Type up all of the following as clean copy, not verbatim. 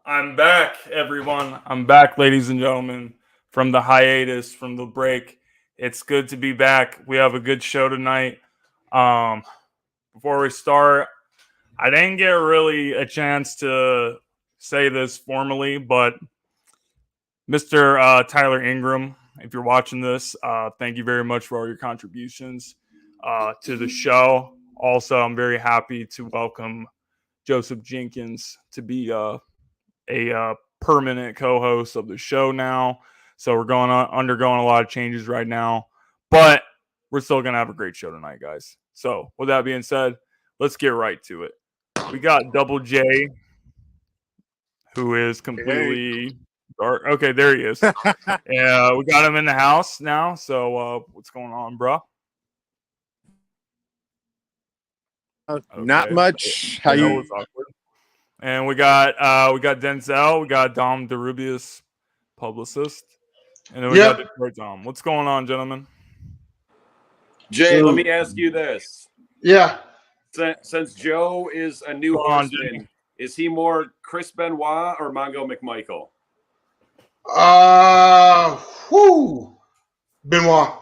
I'm back, everyone. I'm back, ladies and gentlemen, from the hiatus, from the break. It's good to be back. We have a good show tonight. Um, Before we start, I didn't get really a chance to say this formally, but Mr. Tyler Ingram, if you're watching this, thank you very much for all your contributions to the show. Also, I'm very happy to welcome Joseph Jenkins to be a permanent co-host of the show now. So we're undergoing a lot of changes right now, but we're still gonna have a great show tonight, guys. So with that being said, let's get right to it. We got Double J, who is completely dark. Okay, there he is. Yeah, we got him in the house now. So what's going on, bro? Not much. How you? And we got Denzel, we got Dom DeRubius, publicist, and then we got Detroit Dom. What's going on, gentlemen? Jay, let me ask you this. Yeah. Since Joe is a new horseman, is he more Chris Benoit or Mongo McMichael? Benoit.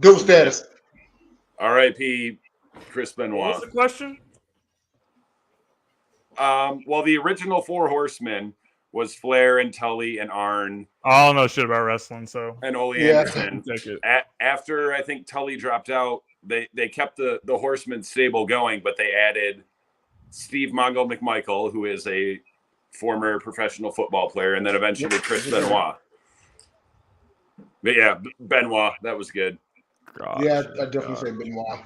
Good status. R.I.P. Chris Benoit. What's the question? Well, the original Four Horsemen was Flair and Tully and Arn. I don't know shit about wrestling, so. And Ole Anderson. After I think Tully dropped out, they kept the Horsemen stable going, but they added Steve Mongo McMichael, who is a former professional football player, and then eventually Chris Benoit. But yeah, Benoit, that was good. I definitely say Benoit.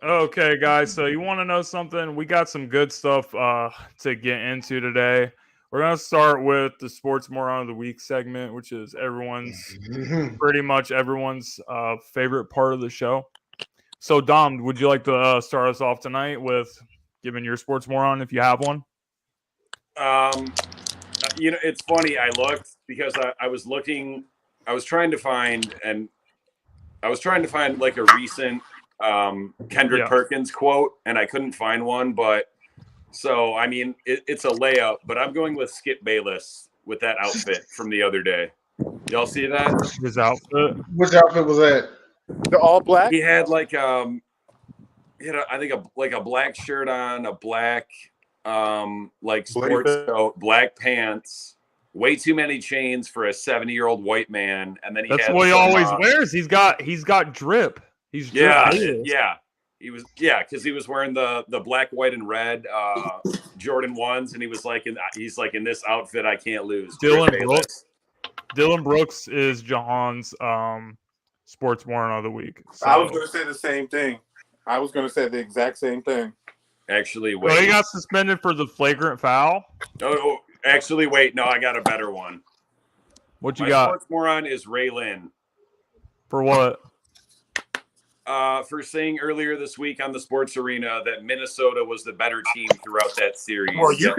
Okay, guys, so you want to know something? We got some good stuff to get into today. We're going to start with the Sports Moron of the Week segment, which is pretty much everyone's favorite part of the show. So, Dom, would you like to start us off tonight with giving your Sports Moron if you have one? It's funny. I looked because I was looking. I was trying to find like a recent Kendrick Perkins quote, and I couldn't find one. But so I mean, it's a layup. But I'm going with Skip Bayless with that outfit from the other day. Y'all see that? His outfit. Which outfit was that? The all black. He had like I think a black shirt on, a black like sports coat, black pants. Way too many chains for a 70-year-old white man, and then that's what he always wears. He's got drip. He's drip. Because he was wearing the black, white, and red Jordan 1s, and he was like, in this outfit, I can't lose. Dylan Brooks is Jahan's Sports Moron of the Week. So. I was going to say the same thing. I was going to say the exact same thing. Actually, wait. Well, he got suspended for the flagrant foul. Oh. Actually, wait. No, I got a better one. What you got? Sports Moron is Ray Lynn. For what? For saying earlier this week on the Sports Arena that Minnesota was the better team throughout that series. Well, you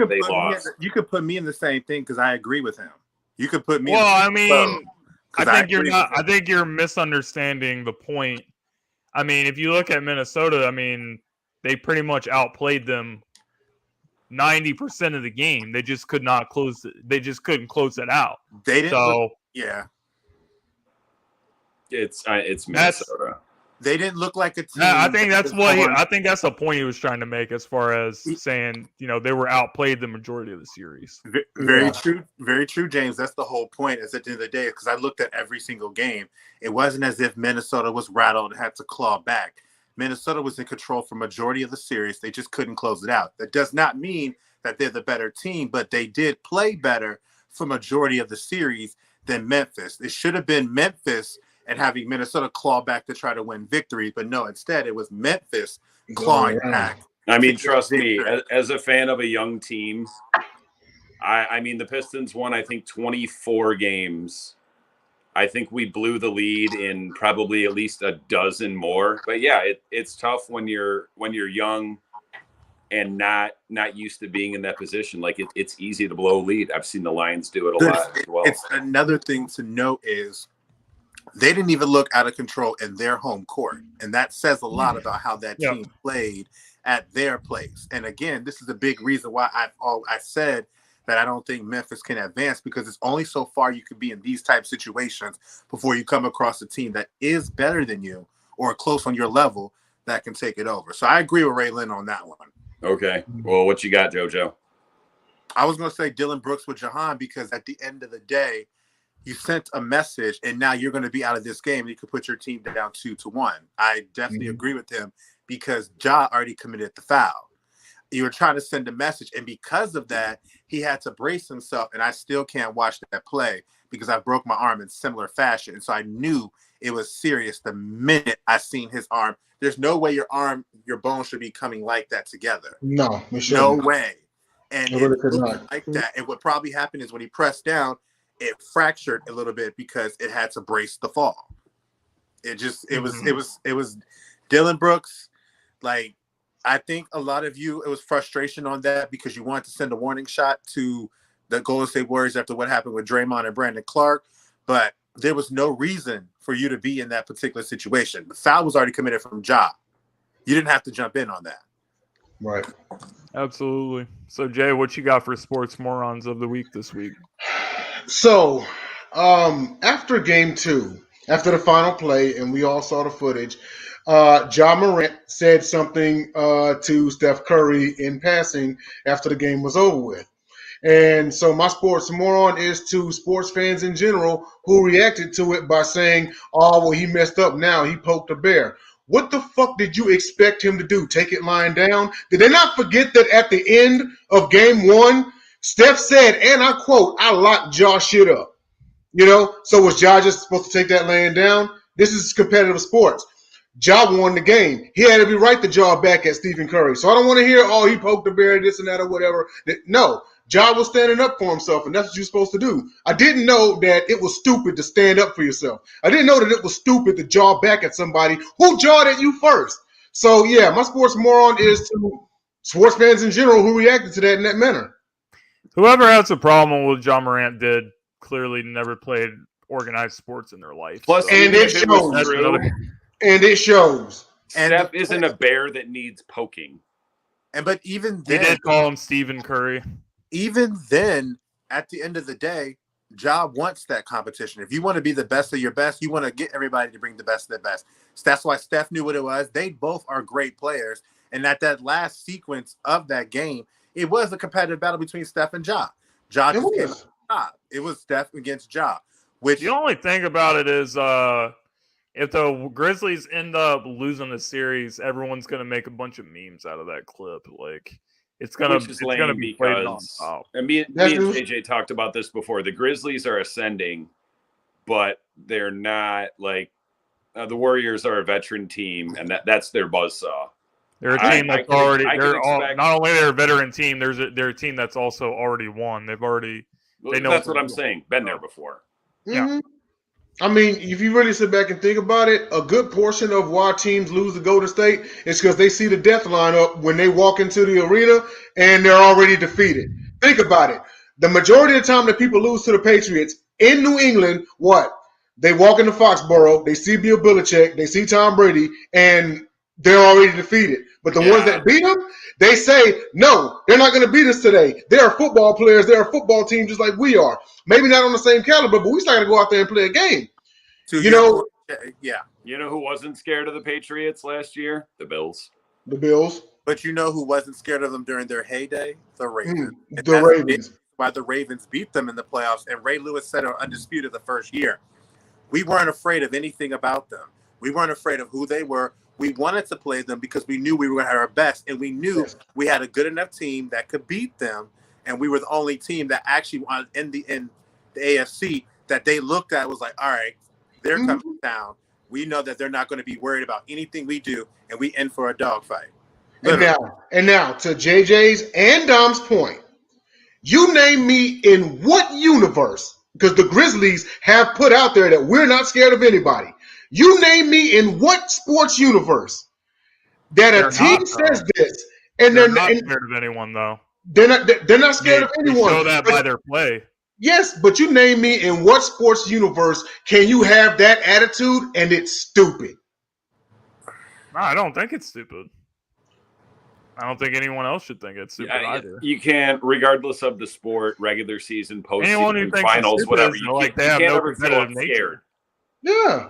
could put me in the same thing because I agree with him. You could put me. Well, I mean, I think you're misunderstanding the point. I mean, if you look at Minnesota, I mean, they pretty much outplayed them 90% of the game. They just could not close it. They just couldn't close it out. They didn't. So it's Minnesota. They didn't look like a team. I think that's the point he was trying to make, as far as saying, they were outplayed the majority of the series. Very true, James. That's the whole point. Is at the end of the day, because I looked at every single game, it wasn't as if Minnesota was rattled and had to claw back. Minnesota was in control for majority of the series. They just couldn't close it out. That does not mean that they're the better team, but they did play better for majority of the series than Memphis. It should have been Memphis and having Minnesota claw back to try to win victory, but no, instead it was Memphis clawing back. I mean, trust me, as a fan of a young team, I mean, the Pistons won, I think, 24 games. I think we blew the lead in probably at least a dozen more. But yeah, it's tough when you're young and not used to being in that position. Like it's easy to blow a lead. I've seen the Lions do it a lot as well. It's another thing to note is they didn't even look out of control in their home court. And that says a lot about how that team played at their place. And again, this is a big reason why I said that I don't think Memphis can advance, because it's only so far you can be in these type situations before you come across a team that is better than you or close on your level that can take it over. So I agree with Ray Lynn on that one. Okay. Well, what you got, JoJo? I was going to say Dylan Brooks with Jahan, because at the end of the day, you sent a message and now you're going to be out of this game. And you could put your team down 2-1. I definitely agree with him, because Ja already committed the foul. You were trying to send a message, and because of that, he had to brace himself, and I still can't watch that play because I broke my arm in similar fashion. And so I knew it was serious the minute I seen his arm. There's no way your bone should be coming like that together. No, no way. And it it looked like that. And what probably happened is when he pressed down, it fractured a little bit because it had to brace the fall. It was Dylan Brooks. Like, I think a lot of you, it was frustration on that because you wanted to send a warning shot to the Golden State Warriors after what happened with Draymond and Brandon Clark, but there was no reason for you to be in that particular situation. The foul was already committed from Ja. You didn't have to jump in on that. Right. Absolutely. So, Jay, what you got for sports morons of the week this week? So, after game 2, after the final play, and we all saw the footage, Ja Morant said something to Steph Curry in passing after the game was over with. And so my sports moron is to sports fans in general who reacted to it by saying, oh, well, he messed up now. He poked a bear. What the fuck did you expect him to do? Take it lying down? Did they not forget that at the end of game 1, Steph said, and I quote, I locked Ja shit up. You know, so was Ja just supposed to take that laying down? This is competitive sports. Ja won the game. He had to be right to jaw back at Stephen Curry. So I don't want to hear, oh, he poked the bear, this and that or whatever. No, Ja was standing up for himself, and that's what you're supposed to do. I didn't know that it was stupid to stand up for yourself. I didn't know that it was stupid to jaw back at somebody who jawed at you first. So, yeah, my sports moron is to sports fans in general who reacted to that in that manner. Whoever has a problem with Ja Morant did clearly never played organized sports in their life. Plus, so. And it shows. And it shows. Steph isn't a bear that needs poking. But even then, they did call him Stephen Curry. Even then, at the end of the day, Ja wants that competition. If you want to be the best of your best, you want to get everybody to bring the best of their best. So that's why Steph knew what it was. They both are great players. And at that last sequence of that game, it was a competitive battle between Steph and Ja. Ja just came out on top. It was Steph against Ja. Which the only thing about it is if the Grizzlies end up losing the series, everyone's going to make a bunch of memes out of that clip. Like, it's going to be played on top. And me and JJ talked about this before. The Grizzlies are ascending, but they're not like the Warriors are a veteran team, and that's their buzzsaw. They're a team that's already. Not only they're a veteran team, they're a team that's also already won. They know that's what I'm saying. Been there before. Mm-hmm. Yeah. I mean, if you really sit back and think about it, a good portion of why teams lose to Golden State is because they see the death lineup when they walk into the arena and they're already defeated. Think about it. The majority of the time that people lose to the Patriots in New England, what? They walk into Foxborough, they see Bill Belichick, they see Tom Brady, and they're already defeated. But the ones that beat them, they say, no, they're not going to beat us today. They're football players. They're a football team just like we are. Maybe not on the same caliber, but we still got to go out there and play a game. You know who wasn't scared of the Patriots last year? The Bills. The Bills. But you know who wasn't scared of them during their heyday? The Ravens. The Ravens. Why the Ravens beat them in the playoffs. And Ray Lewis said it undisputed the first year. We weren't afraid of anything about them. We weren't afraid of who they were. We wanted to play them because we knew we were going to have our best, and we knew we had a good enough team that could beat them, and we were the only team that actually in the AFC that they looked at was like, all right, they're coming down. We know that they're not going to be worried about anything we do, and we in for a dogfight. And now, to JJ's and Dom's point, you name me in what universe, because the Grizzlies have put out there that we're not scared of anybody. You name me in what sports universe that a team says this, and they're not scared of anyone, though. They're not scared of anyone. They show that by their play. Yes, but you name me in what sports universe can you have that attitude and it's stupid? No, I don't think it's stupid. I don't think anyone else should think it's stupid either. You can't, regardless of the sport, regular season, Anyone who postseason, thinks finals, it's whatever. stupid You is can't, they you have can't no ever feel competitive scared. Yeah.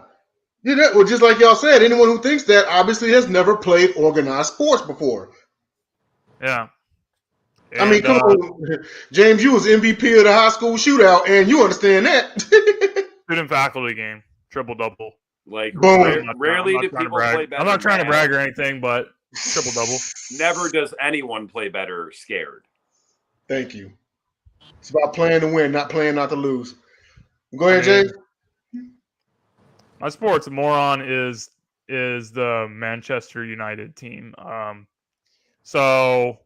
Well, just like y'all said, anyone who thinks that obviously has never played organized sports before. Yeah. I mean, come on, James, you was MVP of the high school shootout, and you understand that. Student faculty game, triple-double. Like, Boom. rarely do people play better. I'm not trying to brag or anything, but triple-double. Never does anyone play better scared. Thank you. It's about playing to win, not playing not to lose. Go ahead, James. My sports moron is the Manchester United team. So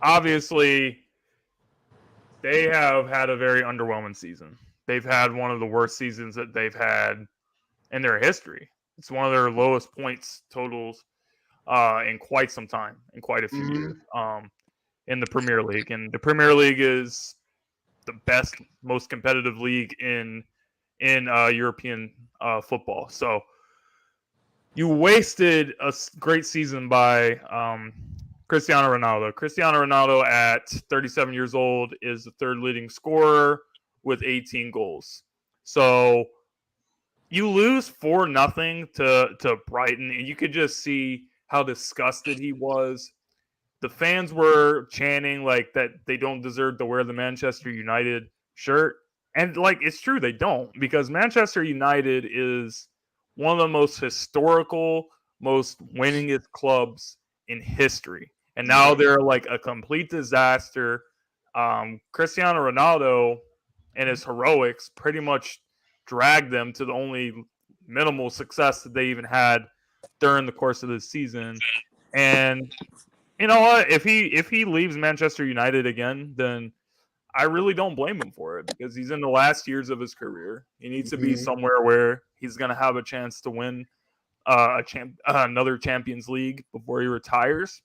obviously they have had a very underwhelming season. They've had one of the worst seasons that they've had in their history. It's one of their lowest points totals in quite some time, in quite a few years, in the Premier League. And the Premier League is the best, most competitive league in European football. So you wasted a great season by Cristiano Ronaldo. Cristiano Ronaldo at 37 years old is the third leading scorer with 18 goals. So you lose 4-0 to Brighton, and you could just see how disgusted he was. The fans were chanting like that they don't deserve to wear the Manchester United shirt. And like it's true, they don't, because Manchester United is one of the most historical, most winningest clubs in history. And now they're like a complete disaster. Cristiano Ronaldo and his heroics pretty much dragged them to the only minimal success that they even had during the course of the season. And you know what? If he leaves Manchester United again, then I really don't blame him for it, because he's in the last years of his career. He needs to be somewhere where he's going to have a chance to win another Champions League before he retires.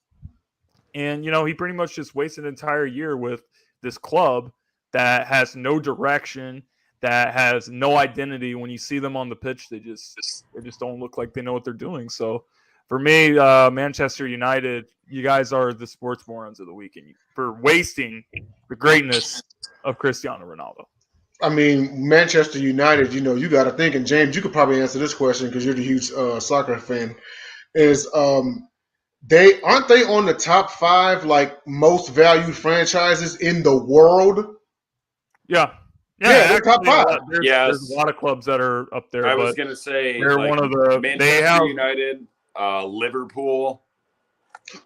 And, you know, he pretty much just wasted an entire year with this club that has no direction, that has no identity. When you see them on the pitch, they just don't look like they know what they're doing. So for me, Manchester United, you guys are the sports morons of the weekend for wasting the greatness of Cristiano Ronaldo. I mean, Manchester United, you know, you got to think, and James, you could probably answer this question because you're the huge soccer fan, is they on the top 5 like most valued franchises in the world? Yeah, they're top 5. There's a lot of clubs that are up there. I was going to say they're like one of the Manchester United, Liverpool.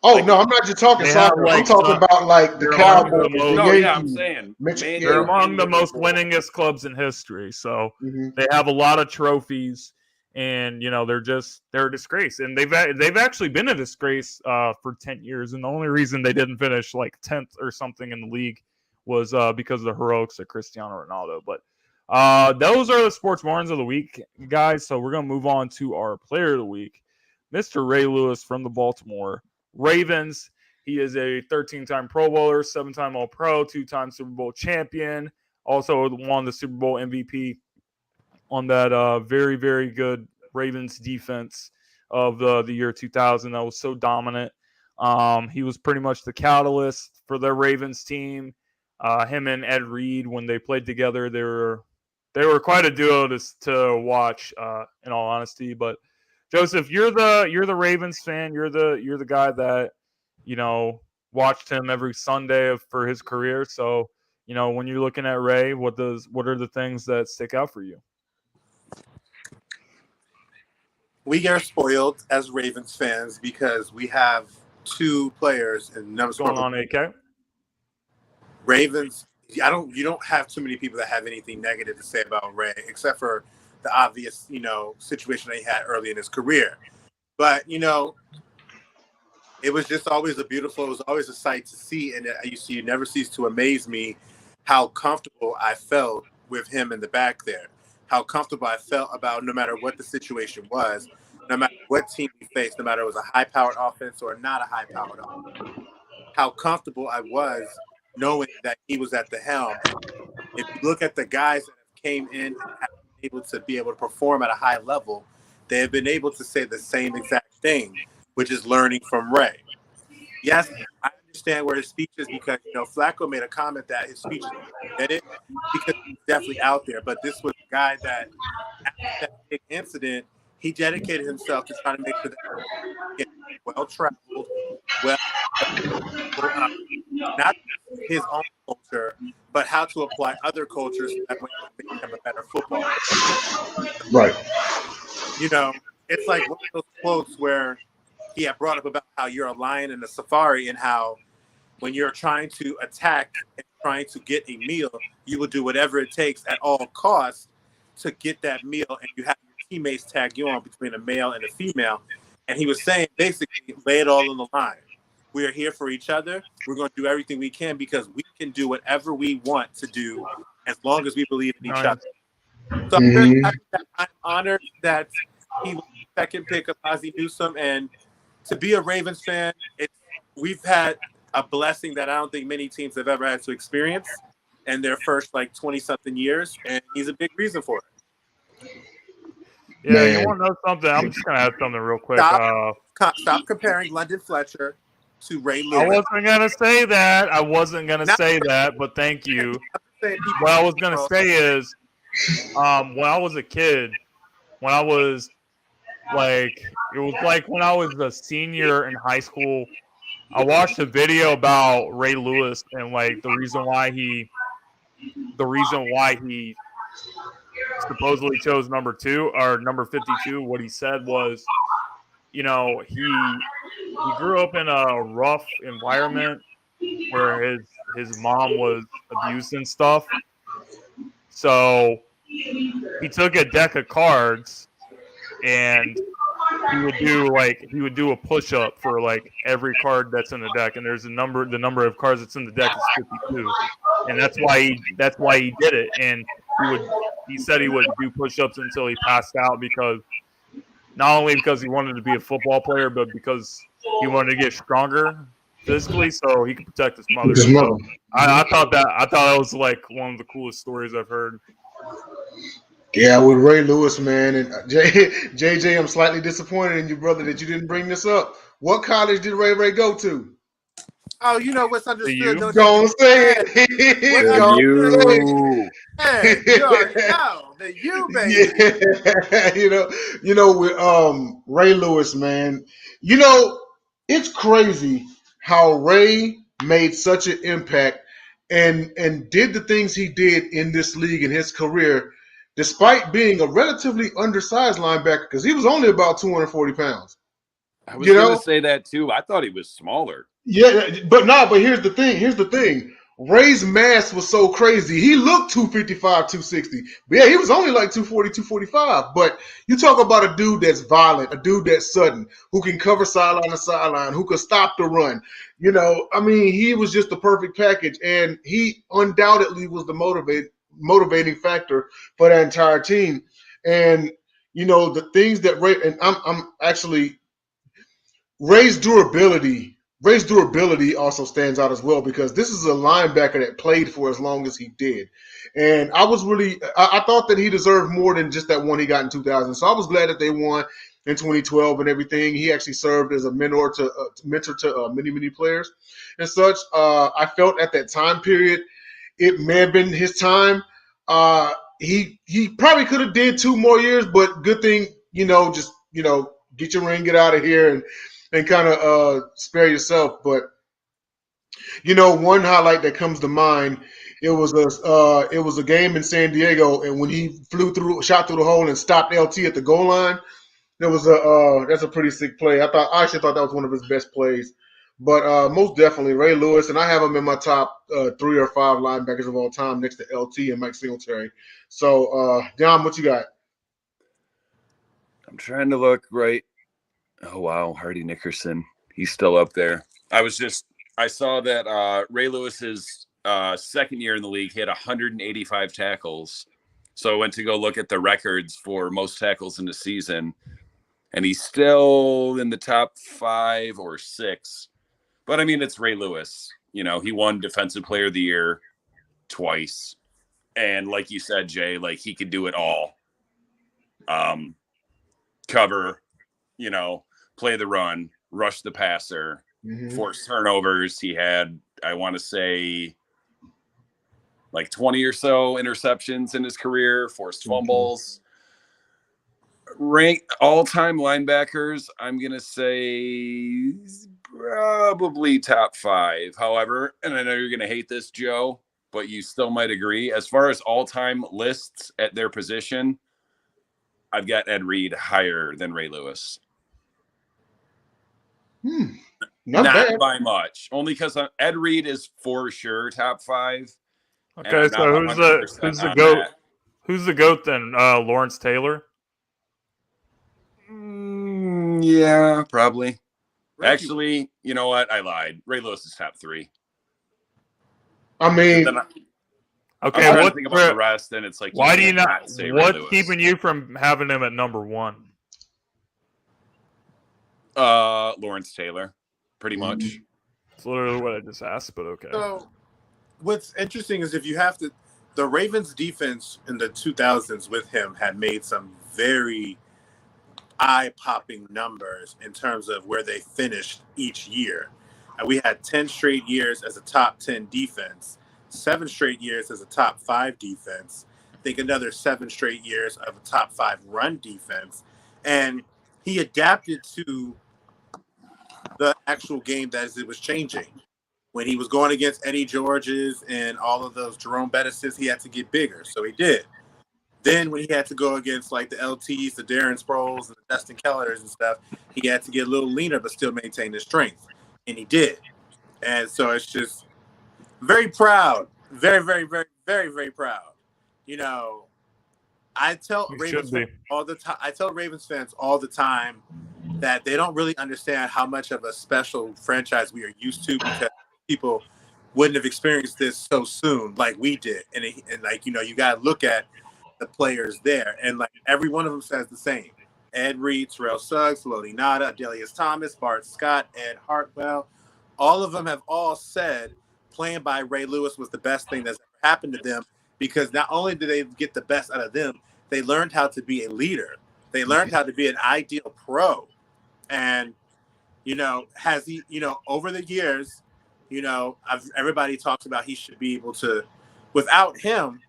Oh, no, I'm not just talking soccer. I'm talking about like the Cowboys. I'm saying they're among the most winningest clubs in history. So they have a lot of trophies, and you know they're a disgrace. And they've actually been a disgrace for 10 years. And the only reason they didn't finish like 10th or something in the league was because of the heroics of Cristiano Ronaldo. But those are the sports morons of the week, guys. So we're gonna move on to our player of the week, Mr. Ray Lewis from the Baltimore Ravens. He is a 13-time Pro Bowler, 7-time All-Pro, 2-time Super Bowl champion. Also won the Super Bowl MVP on that very, very good Ravens defense of the year 2000 that was so dominant. He was pretty much the catalyst for the Ravens team. Him and Ed Reed, when they played together, they were quite a duo to watch, in all honesty. But Joseph, you're the Ravens fan. You're the guy that, you know, watched him every Sunday for his career. So, you know, when you're looking at Ray, what are the things that stick out for you? We get spoiled as Ravens fans because we have 2 players and what's going on, AK? Ravens. You don't have too many people that have anything negative to say about Ray, except for the obvious, you know, situation that he had early in his career. But, you know, it was just always it was always a sight to see. And you never cease to amaze me how comfortable I felt with him in the back there, how comfortable I felt about no matter what the situation was, no matter what team we faced, no matter it was a high-powered offense or not a high-powered offense, how comfortable I was knowing that he was at the helm. if you look at the guys that have came in and have been able to perform at a high level, they have been able to say the same exact thing, which is learning from Ray. Yes, I understand where his speech is because, Flacco made a comment that his speech is it because he's definitely out there. But this was a guy that, after that big incident, he dedicated himself to trying to make sure that he well-traveled, not his own culture, but how to apply other cultures that way to make him a better football player. Right. It's like one of those quotes where he had brought up about how you're a lion in a safari and how when you're trying to attack and trying to get a meal, you will do whatever it takes at all costs to get that meal, and you have your teammates tag you on between a male and a female. And he was saying, basically, lay it all on the line. We are here for each other. We're going to do everything we can because we can do whatever we want to do as long as we believe in each other. So I'm honored that he was the second pick of Ozzie Newsome. And to be a Ravens fan, we've had a blessing that I don't think many teams have ever had to experience in their first 20-something years. And he's a big reason for it. Yeah, man. You want to know something? I'm just going to add something real quick. Stop comparing London Fletcher to Ray Lewis. I wasn't going to say that, but thank you. What I was going to say is when I was a kid, when I was it was like when I was a senior in high school, I watched a video about Ray Lewis and the reason why he supposedly chose number 2 or number 52. What he said was, he grew up in a rough environment where his mom was abused and stuff. So he took a deck of cards and he would do a push up for every card that's in the deck, and the number of cards that's in the deck is 52, and that's why he did it. And he said he would do push ups until he passed out not only because he wanted to be a football player, but because he wanted to get stronger physically so he could protect his mother. So I thought that was one of the coolest stories I've heard. Yeah, with Ray Lewis, man, and JJ, I'm slightly disappointed in you, brother, that you didn't bring this up. What college did Ray go to? Oh, what's understood. Don't say it. Don't you? Hey, you already know the U, baby. Yeah, with Ray Lewis, man. It's crazy how Ray made such an impact and did the things he did in this league in his career, despite being a relatively undersized linebacker, because he was only about 240 pounds. I was going to say that too. I thought he was smaller. Yeah, but here's the thing. Ray's mass was so crazy. He looked 255, 260. But yeah, he was only 240, 245. But you talk about a dude that's violent, a dude that's sudden, who can cover sideline to sideline, who can stop the run. He was just the perfect package. And he undoubtedly was the motivating factor for that entire team. And the things that Ray, and I'm actually Ray's durability also stands out as well, because this is a linebacker that played for as long as he did. And I thought that he deserved more than just that one he got in 2000. So I was glad that they won in 2012 and everything. He actually served as a mentor to many players and such. I felt at that time period it may have been his time. He probably could have did 2 more years, but good thing, get your ring, get out of here, and kind of spare yourself. But one highlight that comes to mind, it was a game in San Diego, and when he shot through the hole and stopped LT at the goal line, that's a pretty sick play. I actually thought that was one of his best plays. But most definitely Ray Lewis, and I have him in my top 3 or 5 linebackers of all time, next to LT and Mike Singletary. So, Dom, what you got? I'm trying to look right. Oh, wow. Hardy Nickerson. He's still up there. I saw that Ray Lewis's second year in the league, he had 185 tackles. So I went to go look at the records for most tackles in the season, and he's still in the top 5 or 6. But, it's Ray Lewis. He won Defensive Player of the Year twice. And like you said, Jay, like he could do it all. Cover, play the run, rush the passer, force turnovers. He had, I want to say, like 20 or so interceptions in his career, forced fumbles. Ranked all-time linebackers, I'm going to say probably top 5. However, and I know you're going to hate this, Joe, but you still might agree. As far as all-time lists at their position, I've got Ed Reed higher than Ray Lewis. Not bad. by much. Only because Ed Reed is for sure top 5. Okay, so who's the GOAT? That. Who's the GOAT then? Lawrence Taylor? Yeah, probably. Actually, you know what? I lied. Ray Lewis is top 3. I mean, okay. I'm trying to think about the rest, and it's like, why do you not say what's Ray Lewis? keeping you from having him at number 1? Lawrence Taylor, pretty much. It's literally what I just asked, but okay. So, what's interesting is if you have to, the Ravens defense in the 2000s with him had made some very eye-popping numbers in terms of where they finished each year. And we had 10 straight years as a top 10 defense, 7 straight years as a top 5 defense. I think another 7 straight years of a top 5 run defense. And he adapted to the actual game as it was changing. When he was going against Eddie George's and all of those Jerome Bettises, he had to get bigger. So he did. Then when he had to go against like the LTs, the Darren Sproles, and the Dustin Kellers and stuff, he had to get a little leaner but still maintain his strength. And he did. And so it's just very proud. Very, very, very, very, very proud. I tell Ravens fans all the time. I tell Ravens fans all the time that they don't really understand how much of a special franchise we are used to because people wouldn't have experienced this so soon like we did. And you got to look at the players there. And like every one of them says the same. Ed Reed, Terrell Suggs, Lodi Nada, Adelius Thomas, Bart Scott, Ed Hartwell. All of them have all said playing by Ray Lewis was the best thing that's ever happened to them because not only did they get the best out of them, they learned how to be a leader. They learned how to be an ideal pro. And, has he, over the years, everybody talks about he should be able to, without him,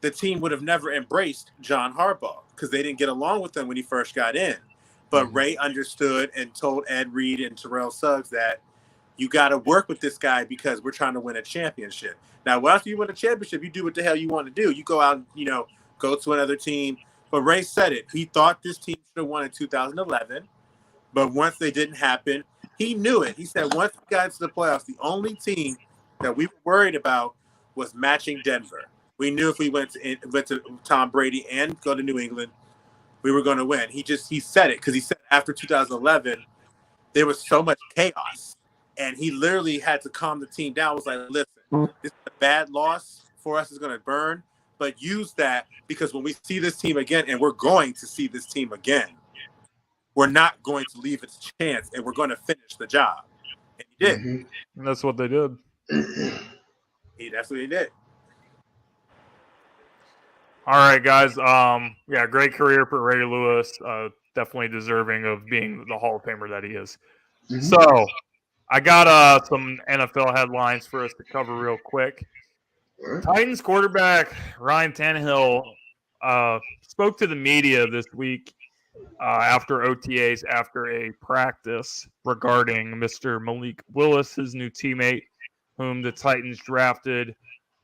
the team would have never embraced John Harbaugh because they didn't get along with him when he first got in. But Ray understood and told Ed Reed and Terrell Suggs that you got to work with this guy because we're trying to win a championship. Now, after you win a championship, you do what the hell you want to do. You go out and, go to another team. But Ray said it. He thought this team should have won in 2011. But once they didn't happen, he knew it. He said once we got into the playoffs, the only team that we were worried about was matching Denver. We knew if we went to Tom Brady and go to New England, we were going to win. He said it because he said after 2011, there was so much chaos. And he literally had to calm the team down. Was like, listen, this is a bad loss for us. It's going to burn. But use that because when we see this team again, and we're going to see this team again, we're not going to leave its chance, and we're going to finish the job. And he did. And that's what they did. That's what he did. All right, guys. Great career for Ray Lewis. Definitely deserving of being the Hall of Famer that he is. So, I got some NFL headlines for us to cover real quick. Titans quarterback Ryan Tannehill spoke to the media this week after OTAs, after a practice regarding Mr. Malik Willis, his new teammate, whom the Titans drafted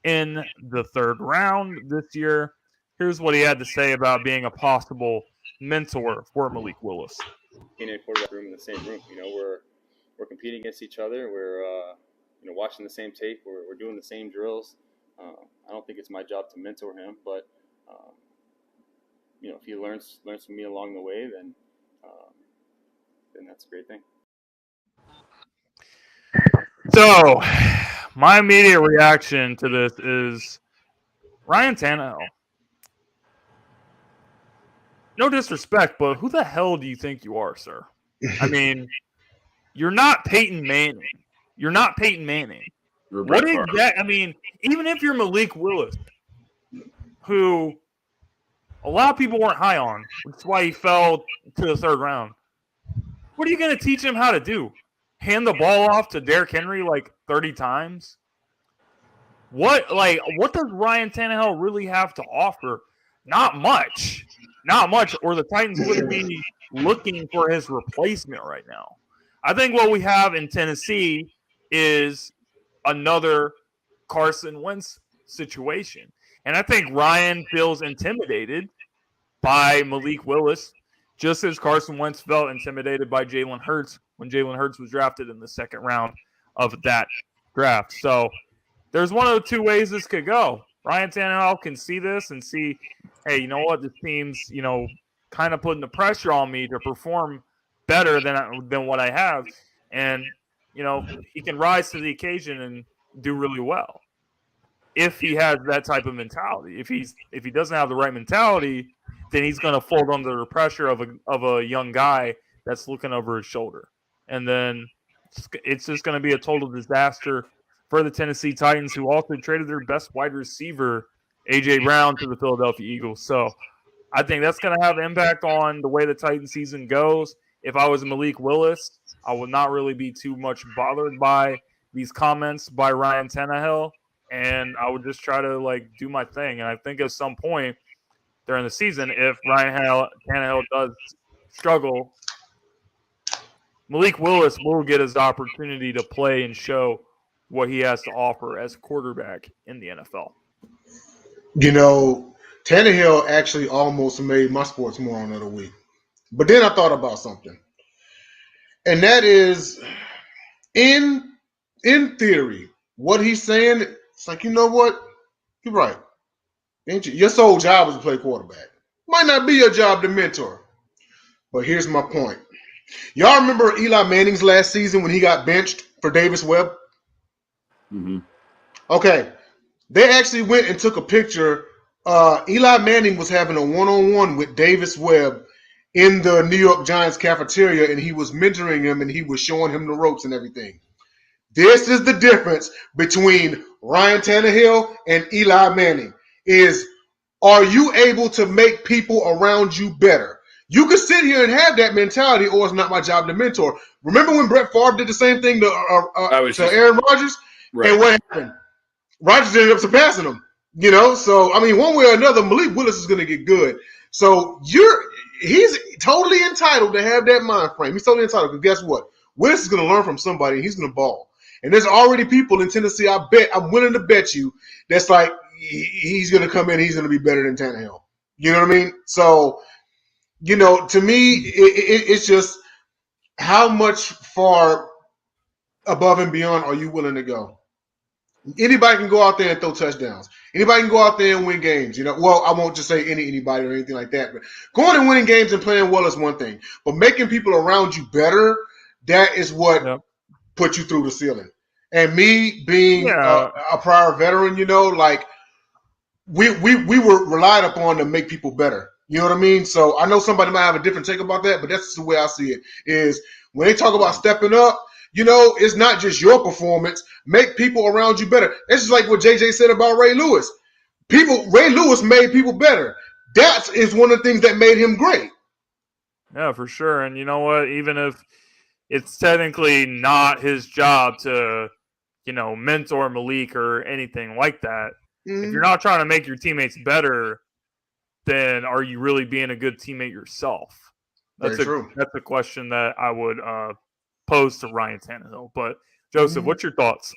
in the 3rd round this year. Here's what he had to say about being a possible mentor for Malik Willis. In a quarterback room, in the same room, we're competing against each other. We're watching the same tape. We're doing the same drills. I don't think it's my job to mentor him, but if he learns from me along the way, then that's a great thing. So, my immediate reaction to this is Ryan Tannehill. No disrespect, but who the hell do you think you are, sir? I mean, you're not Peyton Manning. What is that? I mean, even if you're Malik Willis, who a lot of people weren't high on. That's why he fell to the third round. What are you going to teach him how to do? Hand the ball off to Derrick Henry like 30 times? What does Ryan Tannehill really have to offer? Not much. Not much, or the Titans wouldn't be looking for his replacement right now. I think what we have in Tennessee is another Carson Wentz situation. And I think Ryan feels intimidated by Malik Willis, just as Carson Wentz felt intimidated by Jalen Hurts when Jalen Hurts was drafted in the second round of that draft. So there's one of the two ways this could go. Ryan Tannehill can see this and see, hey, you know what? This team's, kind of putting the pressure on me to perform better than what I have. And, he can rise to the occasion and do really well if he has that type of mentality. If he doesn't have the right mentality, then he's going to fold under the pressure of a young guy that's looking over his shoulder. And then it's just going to be a total disaster for the Tennessee Titans, who also traded their best wide receiver, A.J. Brown, to the Philadelphia Eagles. So I think that's going to have an impact on the way the Titan season goes. If I was Malik Willis, I would not really be too much bothered by these comments by Ryan Tannehill, and I would just try to, do my thing. And I think at some point during the season, if Ryan Tannehill does struggle, Malik Willis will get his opportunity to play and show what he has to offer as a quarterback in the NFL. Tannehill actually almost made my sports moron of the week. But then I thought about something. And that is, in theory, what he's saying, it's like, you know what? You're right. Your sole job is to play quarterback. Might not be your job to mentor. But here's my point. Y'all remember Eli Manning's last season when he got benched for Davis Webb? Mm-hmm. Okay. They actually went and took a picture. Eli Manning was having a one-on-one with Davis Webb in the New York Giants cafeteria, and he was mentoring him, and he was showing him the ropes and everything. This is the difference between Ryan Tannehill and Eli Manning. Are you able to make people around you better? You can sit here and have that mentality, or it's not my job to mentor. Remember when Brett Favre did the same thing to Aaron Rodgers? Right. And what happened? Rodgers ended up surpassing him. So, one way or another, Malik Willis is going to get good. So he's totally entitled to have that mind frame. He's totally entitled, because guess what? Willis is going to learn from somebody, and he's going to ball. And there's already people in Tennessee, I'm willing to bet you, that's like, he's going to come in, he's going to be better than Tannehill. You know what I mean? So, to me, it's just how much far above and beyond are you willing to go? Anybody can go out there and throw touchdowns. Anybody can go out there and win games. Well, I won't just say anybody or anything like that. But going and winning games and playing well is one thing. But making people around you better, that is what put you through the ceiling. And me being a prior veteran, we were relied upon to make people better. You know what I mean? So I know somebody might have a different take about that, but that's the way I see it. Is when they talk about stepping up, it's not just your performance. Make people around you better. It's just like what JJ said about Ray Lewis. Ray Lewis made people better. That is one of the things that made him great. Yeah, for sure. And you know what? Even if it's technically not his job to, mentor Malik or anything like that, if you're not trying to make your teammates better, then are you really being a good teammate yourself? That's true. That's a question that I would pose to Ryan Tannehill. But Joseph, what's your thoughts?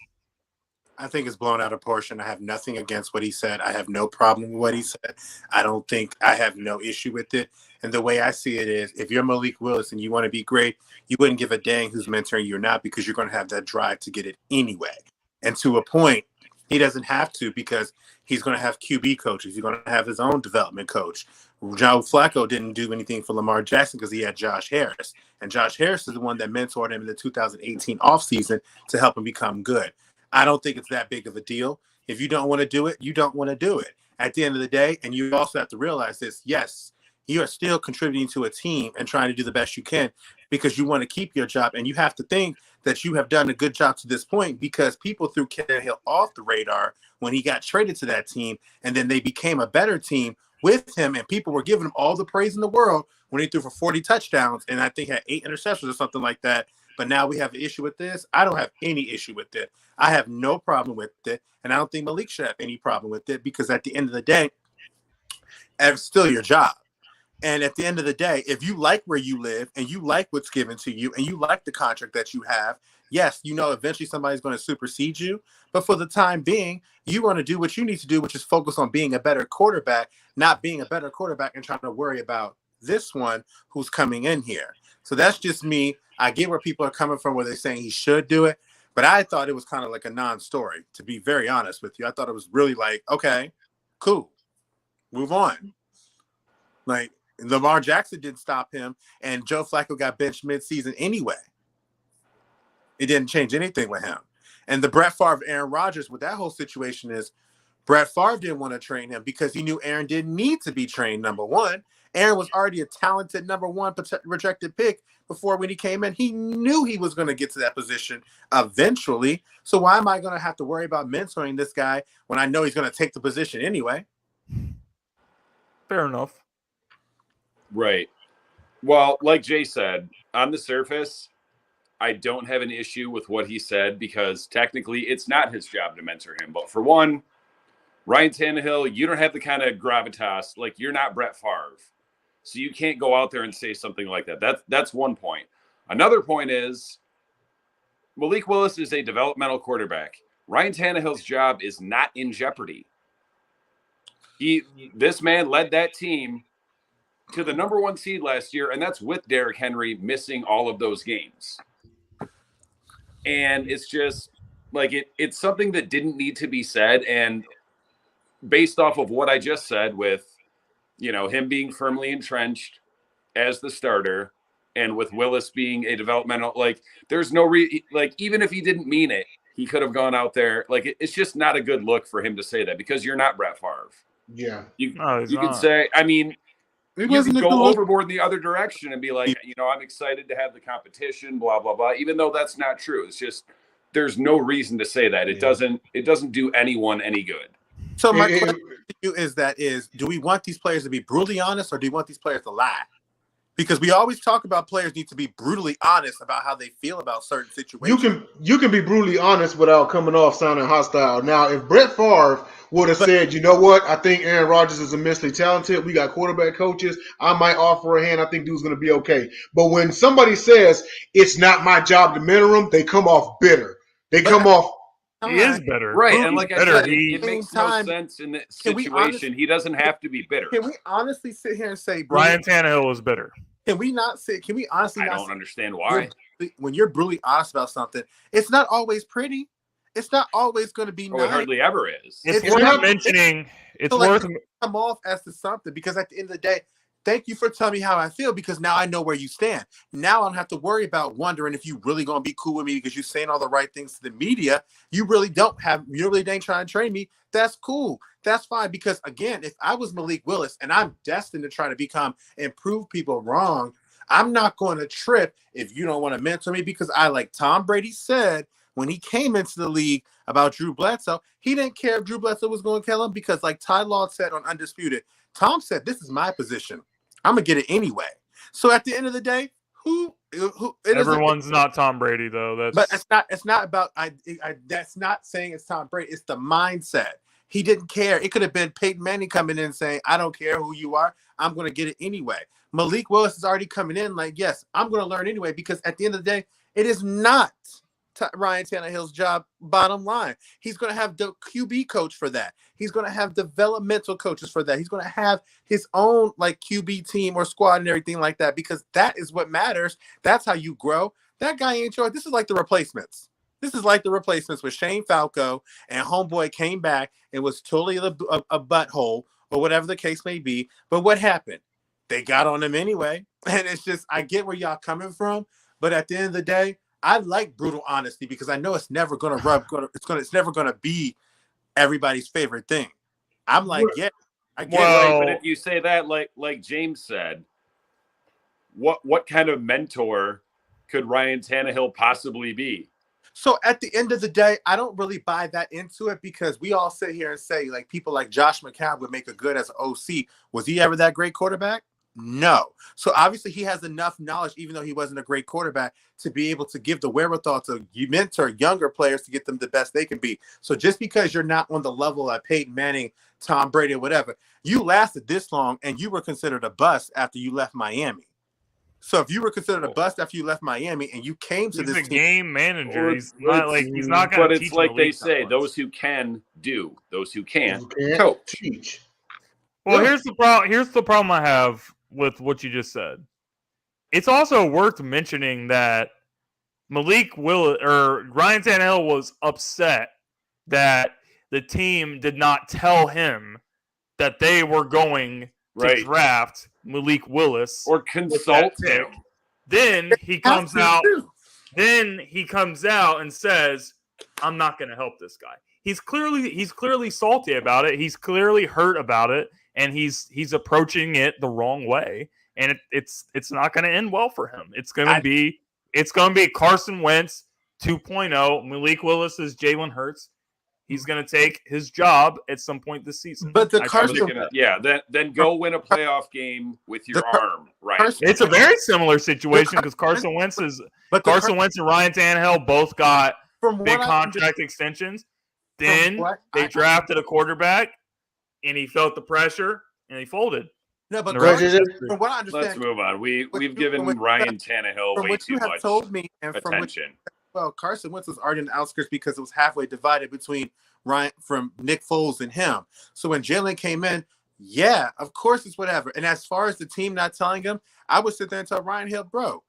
I think it's blown out of proportion. I have nothing against what he said. I have no problem with what he said. I have no issue with it. And the way I see it is, if you're Malik Willis and you want to be great, you wouldn't give a dang who's mentoring you or not, because you're going to have that drive to get it anyway. And to a point, he doesn't have to, because he's going to have QB coaches. He's going to have his own development coach. Joe Flacco didn't do anything for Lamar Jackson because he had Josh Harris. And Josh Harris is the one that mentored him in the 2018 offseason to help him become good. I don't think it's that big of a deal. If you don't want to do it, you don't want to do it. At the end of the day, and you also have to realize this, yes, you are still contributing to a team and trying to do the best you can, because you want to keep your job. And you have to think that you have done a good job to this point because people threw Tannehill off the radar when he got traded to that team. And then they became a better team with him. And people were giving him all the praise in the world when he threw for 40 touchdowns. And I think had 8 interceptions or something like that. But now we have an issue with this. I don't have any issue with it. I have no problem with it. And I don't think Malik should have any problem with it because at the end of the day, it's still your job. And at the end of the day, if you like where you live and you like what's given to you and you like the contract that you have, yes, you know, eventually somebody's going to supersede you. But for the time being, you want to do what you need to do, which is focus on being a better quarterback, not being a better quarterback and trying to worry about this one who's coming in here. So that's just me. I get where people are coming from, where they're saying he should do it. But I thought it was kind of like a non-story, to be very honest with you. I thought it was really like, okay, cool, move on. Like, Lamar Jackson didn't stop him, and Joe Flacco got benched midseason anyway. It didn't change anything with him. And the Brett Favre, Aaron Rodgers, with that whole situation is Brett Favre didn't want to train him because he knew Aaron didn't need to be trained, number one. Aaron was already a talented number one rejected pick before when he came in. He knew he was going to get to that position eventually. So why am I going to have to worry about mentoring this guy when I know he's going to take the position anyway? Fair enough. Right. Well, like Jay said, on the surface, I don't have an issue with what he said because technically it's not his job to mentor him. But for one, Ryan Tannehill, you don't have the kind of gravitas. Like, you're not Brett Favre. So you can't go out there and say something like that. That's one point. Another point is Malik Willis is a developmental quarterback. Ryan Tannehill's job is not in jeopardy. This man led that team to the number 1 seed last year, and that's with Derrick Henry missing all of those games. And it's just like it's something that didn't need to be said. And based off of what I just said with, you know, him being firmly entrenched as the starter and with Willis being a developmental, like, there's no like, even if he didn't mean it, he could have gone out there. Like, it's just not a good look for him to say that because you're not Brett Favre. Yeah. You could say, I mean, you can go overboard the other direction and be like, you know, I'm excited to have the competition, blah, blah, blah, even though that's not true. It's just, there's no reason to say that. It doesn't do anyone any good. So my question to you is, do we want these players to be brutally honest or do we want these players to lie? Because we always talk about players need to be brutally honest about how they feel about certain situations. You can be brutally honest without coming off sounding hostile. Now, if Brett Favre would have said, you know what, I think Aaron Rodgers is immensely talented. We got quarterback coaches. I might offer a hand. I think dude's going to be okay. But when somebody says it's not my job to mentor him, they come off bitter. He is better. Right. And like I said, it makes no time, sense in this situation. He doesn't have to be bitter. Can we honestly sit here and say Ryan Tannehill was bitter? Can we honestly I don't understand why. When you're brutally honest about something, it's not always pretty. It's not always going to be nice. It hardly ever is. It's worth mentioning. It's worth come off as to something because at the end of the day, thank you for telling me how I feel because now I know where you stand. Now I don't have to worry about wondering if you really going to be cool with me because you're saying all the right things to the media. You really ain't trying to train me. That's cool. That's fine. Because again, if I was Malik Willis and I'm destined to try to and prove people wrong, I'm not going to trip if you don't want to mentor me because like Tom Brady said when he came into the league about Drew Bledsoe, he didn't care if Drew Bledsoe was going to kill him because like Ty Law said on Undisputed, Tom said, this is my position. I'm going to get it anyway. So at the end of the day, everyone's not Tom Brady though. But it's not about, that's not saying it's Tom Brady. It's the mindset. He didn't care. It could have been Peyton Manning coming in saying, I don't care who you are. I'm going to get it anyway. Malik Willis is already coming in like, yes, I'm going to learn anyway, because at the end of the day, it is not Ryan Tannehill's job, bottom line. He's going to have the QB coach for that. He's going to have developmental coaches for that. He's going to have his own like QB team or squad and everything like that, because that is what matters. That's how you grow. That guy ain't sure. This is like the replacements. This is like the replacements with Shane Falco and homeboy came back and was totally a butthole or whatever the case may be. But what happened? They got on him anyway. And it's just, I get where y'all coming from. But at the end of the day, I like brutal honesty because I know it's never going to it's never going to be everybody's favorite thing. I'm like, yeah, I get it. But if you say that, like James said, what kind of mentor could Ryan Tannehill possibly be? So at the end of the day, I don't really buy that into it because we all sit here and say, like, people like Josh McCown would make a good as an OC. Was he ever that great quarterback? No. So obviously he has enough knowledge, even though he wasn't a great quarterback, to be able to give the wherewithal to mentor younger players to get them the best they can be. So just because you're not on the level of Peyton Manning, Tom Brady, or whatever, you lasted this long and you were considered a bust after you left Miami. So if you were considered a bust after you left Miami and you came to this he's a team, game manager. He's not going to. But it's like they say: those who can do, those who can't coach. Teach. Well, here's the problem. Here's the problem I have with what you just said. It's also worth mentioning that Malik Willis or Ryan Tannehill was upset that the team did not tell him that they were going to draft Malik Willis or consult him. Then he comes out. Then he comes out and says, "I'm not going to help this guy." He's clearly salty about it. He's clearly hurt about it, and he's approaching it the wrong way. And it's not going to end well for him. It's going to be Carson Wentz 2.0. Malik Willis is Jalen Hurts. He's going to take his job at some point this season. But then go win a playoff game with your arm, right? It's a very similar situation because Carson Wentz and Ryan Tannehill both got big contract extensions. Then they drafted a quarterback, and he felt the pressure, and he folded. No, but from what I understand, let's move on. We've given Ryan Tannehill way too much attention. Well, Carson Wentz was already in the outskirts because it was halfway divided between from Nick Foles and him. So when Jalen came in, yeah, of course it's whatever. And as far as the team not telling him, I would sit there and tell Ryan Hill, bro,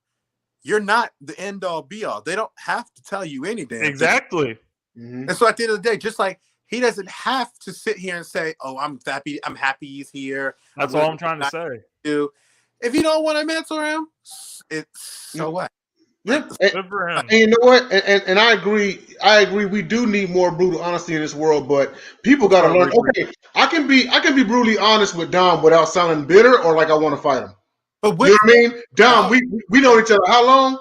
you're not the end all be all. They don't have to tell you anything. Exactly. Mm-hmm. And so at the end of the day, just like he doesn't have to sit here and say, "Oh, I'm happy he's here." That's all I'm trying to say. If you don't want to mentor him, so what? Yeah, and you know what? And I agree. We do need more brutal honesty in this world, but people got to learn. Okay, I can be brutally honest with Dom without sounding bitter or like I want to fight him. But you know what I mean, Dom? We know each other how long?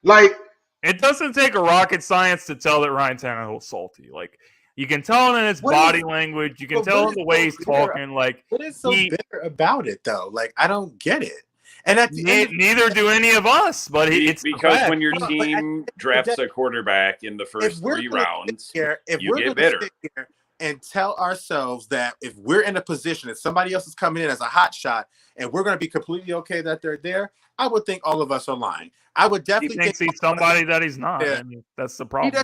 Like, it doesn't take a rocket science to tell that Ryan Tannehill's salty. Like, you can tell in his body language. You can tell in the way he's talking. Like, what is so bitter about it, though? Like, I don't get it. And at the neither do any of us. But it's because when your team drafts a quarterback in the first 3 rounds, you get bitter. Sit here and tell ourselves that if we're in a position that somebody else is coming in as a hot shot, and we're going to be completely okay that they're there, I would think all of us are lying. I would definitely think he's somebody that he's not. Yeah. I mean, that's the problem.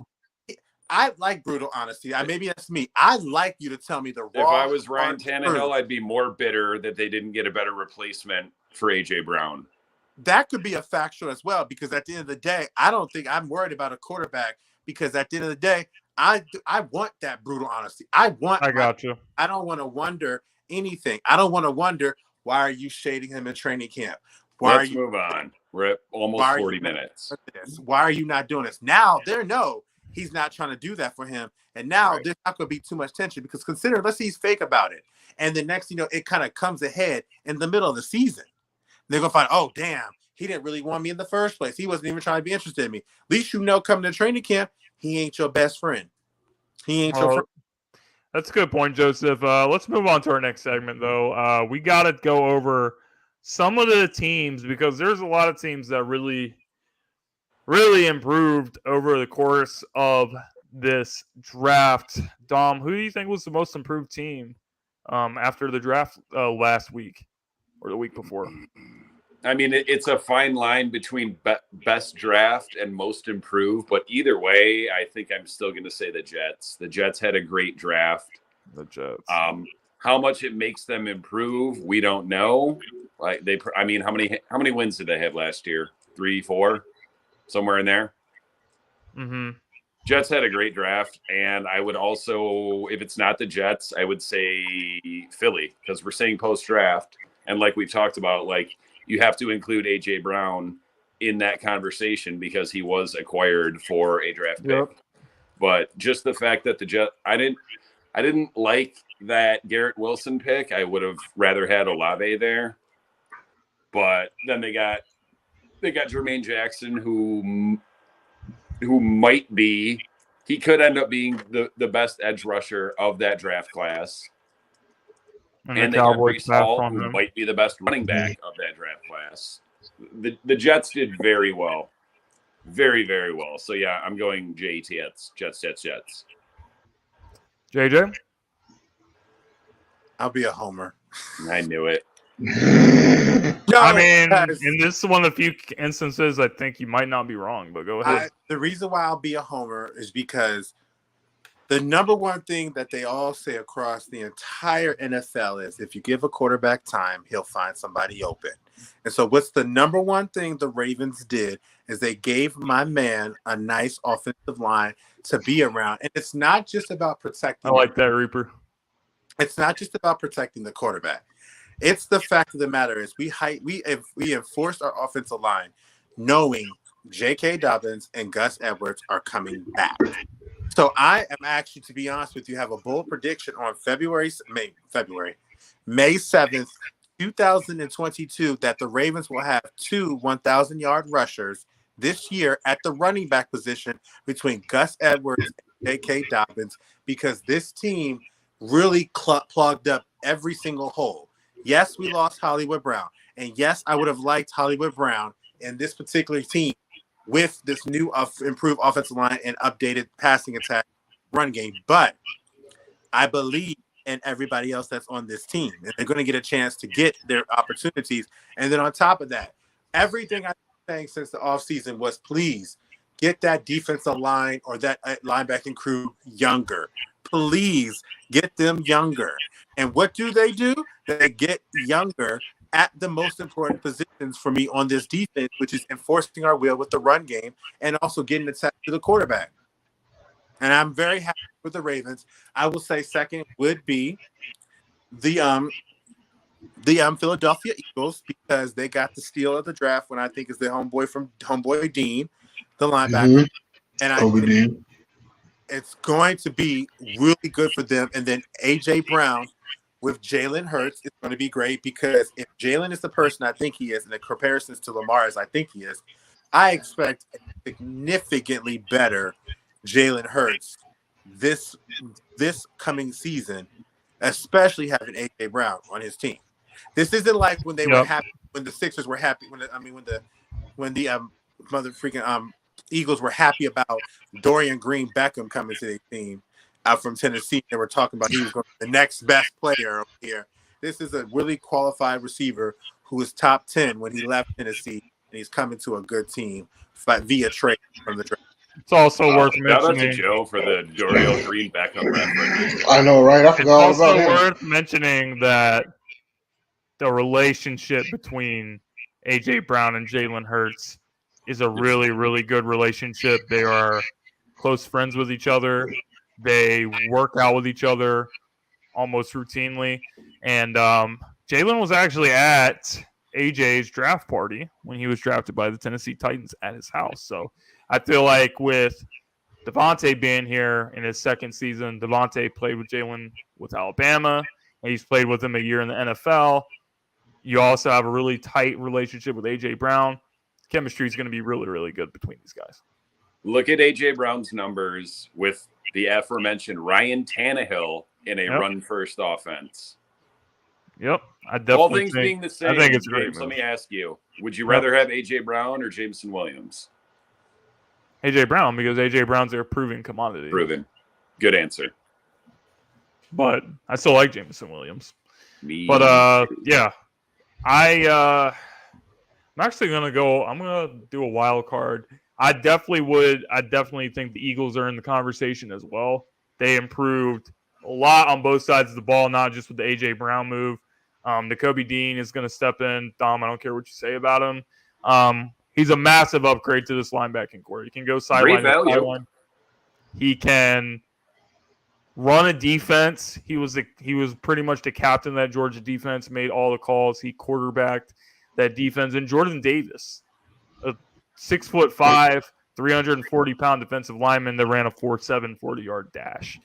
I like brutal honesty. Maybe that's me. I'd like you to tell me the raw. If I was Ryan Tannehill, I'd be more bitter that they didn't get a better replacement for A.J. Brown. That could be a factual as well, because at the end of the day, I don't think I'm worried about a quarterback, because at the end of the day, I want that brutal honesty. I got you. I don't want to wonder anything. I don't want to wonder, why are you shading him in training camp? Let's move on. We're at almost 40 minutes. Why are you not doing this? Now they know he's not trying to do that for him. And now there's not going to be too much tension, because consider, let's say he's fake about it. And the next, it kind of comes ahead in the middle of the season. They're going to find, oh, damn, he didn't really want me in the first place. He wasn't even trying to be interested in me. At least coming to training camp, he ain't your best friend. He ain't your friend. That's a good point, Joseph. Let's move on to our next segment, though. We got to go over some of the teams, because there's a lot of teams that really improved over the course of this draft. Dom, who do you think was the most improved team after the draft last week or the week before? I mean, it's a fine line between best draft and most improved, but either way, I think I'm still going to say the Jets. The Jets had a great draft. The Jets. How much it makes them improve, we don't know. Like how many wins did they have last year? 3, 4, somewhere in there. Mm-hmm. Jets had a great draft, and I would also, if it's not the Jets, I would say Philly, because we're saying post-draft, and like we've talked about, like, you have to include A.J. Brown in that conversation because he was acquired for a draft pick. But just the fact that the Jets, I didn't like that Garrett Wilson pick. I would have rather had Olave there. But then they got They got Jermaine Jackson, who might be, he could end up being the best edge rusher of that draft class. And they got Breece Hall, who might be the best running back of that draft class. The Jets did very well. Very, very well. So, yeah, I'm going Jets. JJ? I'll be a homer. I knew it. No, I mean, and this is one of the few instances I think you might not be wrong, but go ahead. The reason why I'll be a homer is because the number one thing that they all say across the entire NFL is if you give a quarterback time, he'll find somebody open. And so what's the number one thing the Ravens did is they gave my man a nice offensive line to be around. And it's not just about protecting. I like that, Reaper. It's not just about protecting the quarterback. It's the fact of the matter is we enforced our offensive line knowing J.K. Dobbins and Gus Edwards are coming back. So I am actually, to be honest with you, have a bold prediction on May 7th, 2022, that the Ravens will have 2 1,000-yard rushers this year at the running back position between Gus Edwards and J.K. Dobbins, because this team really plugged up every single hole. Yes, we lost Hollywood Brown. And yes, I would have liked Hollywood Brown in this particular team with this new improved offensive line and updated passing attack run game. But I believe in everybody else that's on this team. And they're going to get a chance to get their opportunities. And then on top of that, everything I've been saying since the offseason was please get that defensive line or that linebacking crew younger. Please get them younger. And what do? They get younger at the most important positions for me on this defense, which is enforcing our will with the run game and also getting attacked to the quarterback. And I'm very happy with the Ravens. I will say second would be the Philadelphia Eagles, because they got the steal of the draft when I think is the homeboy Dean, the linebacker. Mm-hmm. And I think it's going to be really good for them. And then A.J. Brown with Jalen Hurts is going to be great, because if Jalen is the person I think he is, and the comparisons to Lamar as I think he is, I expect a significantly better Jalen Hurts this coming season, especially having A.J. Brown on his team. This isn't like when they were happy, when the Sixers were happy, when the mother freaking Eagles were happy about Dorian Green Beckham coming to their team out from Tennessee. They were talking about he was going to be the next best player over here. This is a really qualified receiver who was top 10 when he left Tennessee, and he's coming to a good team via trade from the draft. It's also worth mentioning. Shout out to Joe for the Dorian Green Beckham reference. I know, right? I forgot all about him. It's also worth mentioning that the relationship between A.J. Brown and Jalen Hurts is a really, really good relationship. They are close friends with each other. They work out with each other almost routinely. And Jalen was actually at AJ's draft party when he was drafted by the Tennessee Titans at his house. So I feel like with Devontae being here in his second season, Devontae played with Jalen with Alabama, and he's played with him a year in the NFL. You also have a really tight relationship with A.J. Brown. Chemistry is going to be really, really good between these guys. Look at A.J. Brown's numbers with the aforementioned Ryan Tannehill in a run-first offense. Yep. I definitely all things being the same, I think it's great. James, let me ask you, would you rather have A.J. Brown or Jameson Williams? A.J. Brown, because A.J. Brown's a proven commodity. Proven. Good answer. But I still like Jameson Williams. I'm actually going to go – I'm going to do a wild card. I definitely think the Eagles are in the conversation as well. They improved a lot on both sides of the ball, not just with the A.J. Brown move. Nakobe Dean is going to step in. Dom, I don't care what you say about him. He's a massive upgrade to this linebacking core. He can go sideline to sideline. He can run a defense. He was pretty much the captain of that Georgia defense, made all the calls. He quarterbacked that defense. And Jordan Davis, a 6'5", 340-pound defensive lineman that ran a 4.7 40-yard dash.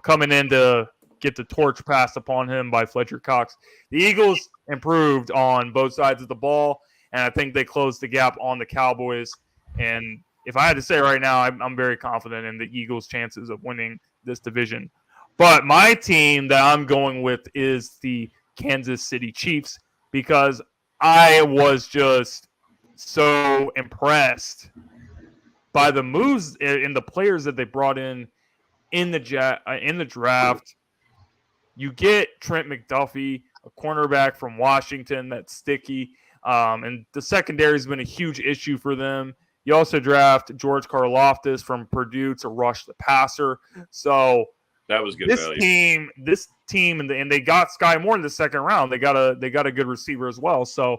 Coming in to get the torch passed upon him by Fletcher Cox. The Eagles improved on both sides of the ball. and I think they closed the gap on the Cowboys. And if I had to say right now, I'm very confident in the Eagles' chances of winning this division. But my team that I'm going with is the Kansas City Chiefs because I was just so impressed by the moves and the players that they brought in the draft. You get Trent McDuffie, a cornerback from Washington that's sticky, and the secondary has been a huge issue for them. You also draft George Karlaftis from Purdue to rush the passer. So that was good. This team, and they got Sky Moore in the second round. They got a good receiver as well. So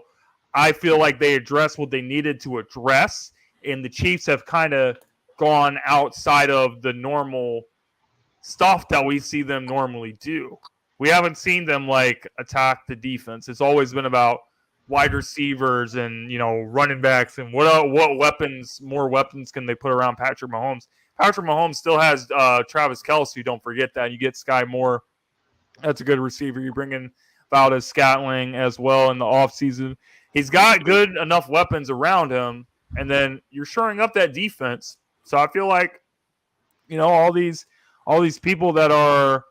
I feel like they addressed what they needed to address, and the Chiefs have kind of gone outside of the normal stuff that we see them normally do. We haven't seen them like attack the defense. It's always been about wide receivers and running backs and what more weapons can they put around Patrick Mahomes. Patrick Mahomes still has Travis Kelce. Don't forget that. You get Sky Moore. That's a good receiver. You bring in Valdez-Scantling as well in the offseason. He's got good enough weapons around him, and then you're shoring up that defense. So I feel like all these people that are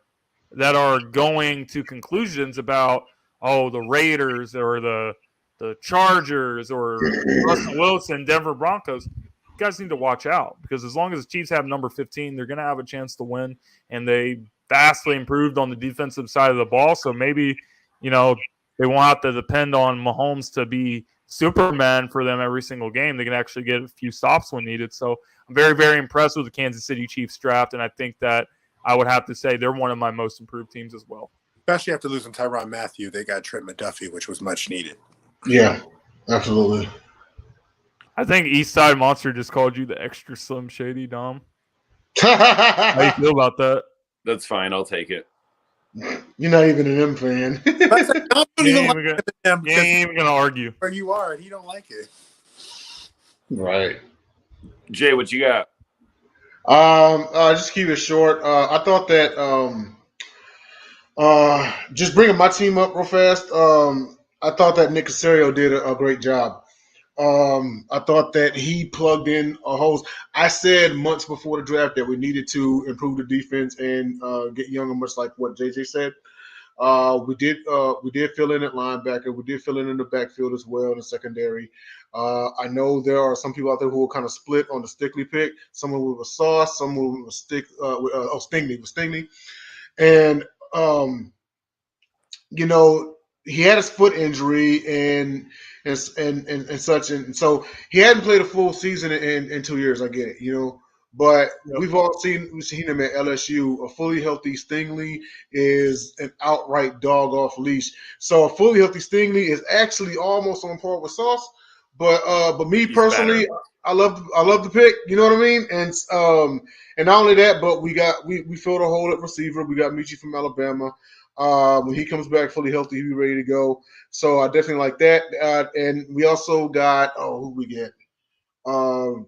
going to conclusions about the Raiders or the Chargers or Russell Wilson, Denver Broncos, you guys need to watch out because as long as the Chiefs have number 15, they're going to have a chance to win, and they vastly improved on the defensive side of the ball. So maybe they won't have to depend on Mahomes to be Superman for them every single game. They can actually get a few stops when needed. So I'm very, very impressed with the Kansas City Chiefs draft, and I think that I would have to say they're one of my most improved teams as well. Especially after losing Tyrann Mathieu, they got Trent McDuffie, which was much needed. Yeah, absolutely. I think Eastside Monster just called you the extra Slim Shady, Dom. How do you feel about that? That's fine. I'll take it. You're not even an M fan. You ain't even gonna argue. Where you are, and he don't like it. Right. Jay, what you got? Just keep it short. I thought that just bringing my team up real fast. I thought that Nick Caserio did a great job. I thought that he plugged in a holes. I said months before the draft that we needed to improve the defense and get younger, much like what JJ said. We did fill in at linebacker. We did fill in the backfield as well in the secondary. I know there are some people out there who will kind of split on the Stickley pick. Someone with a Sauce, someone with a Stingley. And he had his foot injury and such, and so he hadn't played a full season in 2 years. I get it, but we've seen him at LSU. A fully healthy Stingley is an outright dog off leash. So a fully healthy Stingley is actually almost on par with Sauce. But me personally, I love the pick. You know what I mean? And not only that, but we filled a hole at receiver. We got Michi from Alabama. When he comes back fully healthy, he'll be ready to go. So I definitely like that. And we also got who we get? Who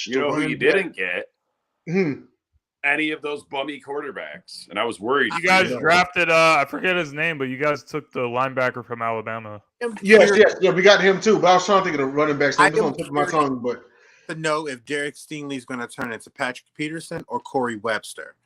you didn't get? Any of those bummy quarterbacks, and I was worried. You guys drafted I forget his name, but you guys took the linebacker from Alabama. Yes, we got him too. But I was trying to think of the running backs. I'm just on the tip of my tongue, but to know if Derek Stingley's going to turn into Patrick Peterson or Corey Webster.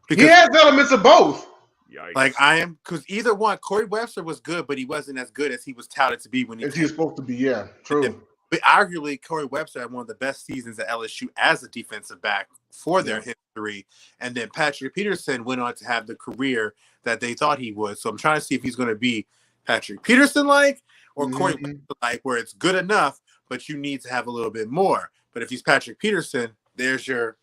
Because he has elements of both. Yikes. Because either one, Corey Webster was good, but he wasn't as good as he was touted to be when he was supposed to be. Yeah, true. But arguably, Corey Webster had one of the best seasons at LSU as a defensive back for their history. And then Patrick Peterson went on to have the career that they thought he would. So I'm trying to see if he's going to be Patrick Peterson-like or Corey Webster-like, where it's good enough, but you need to have a little bit more. But if he's Patrick Peterson, there's your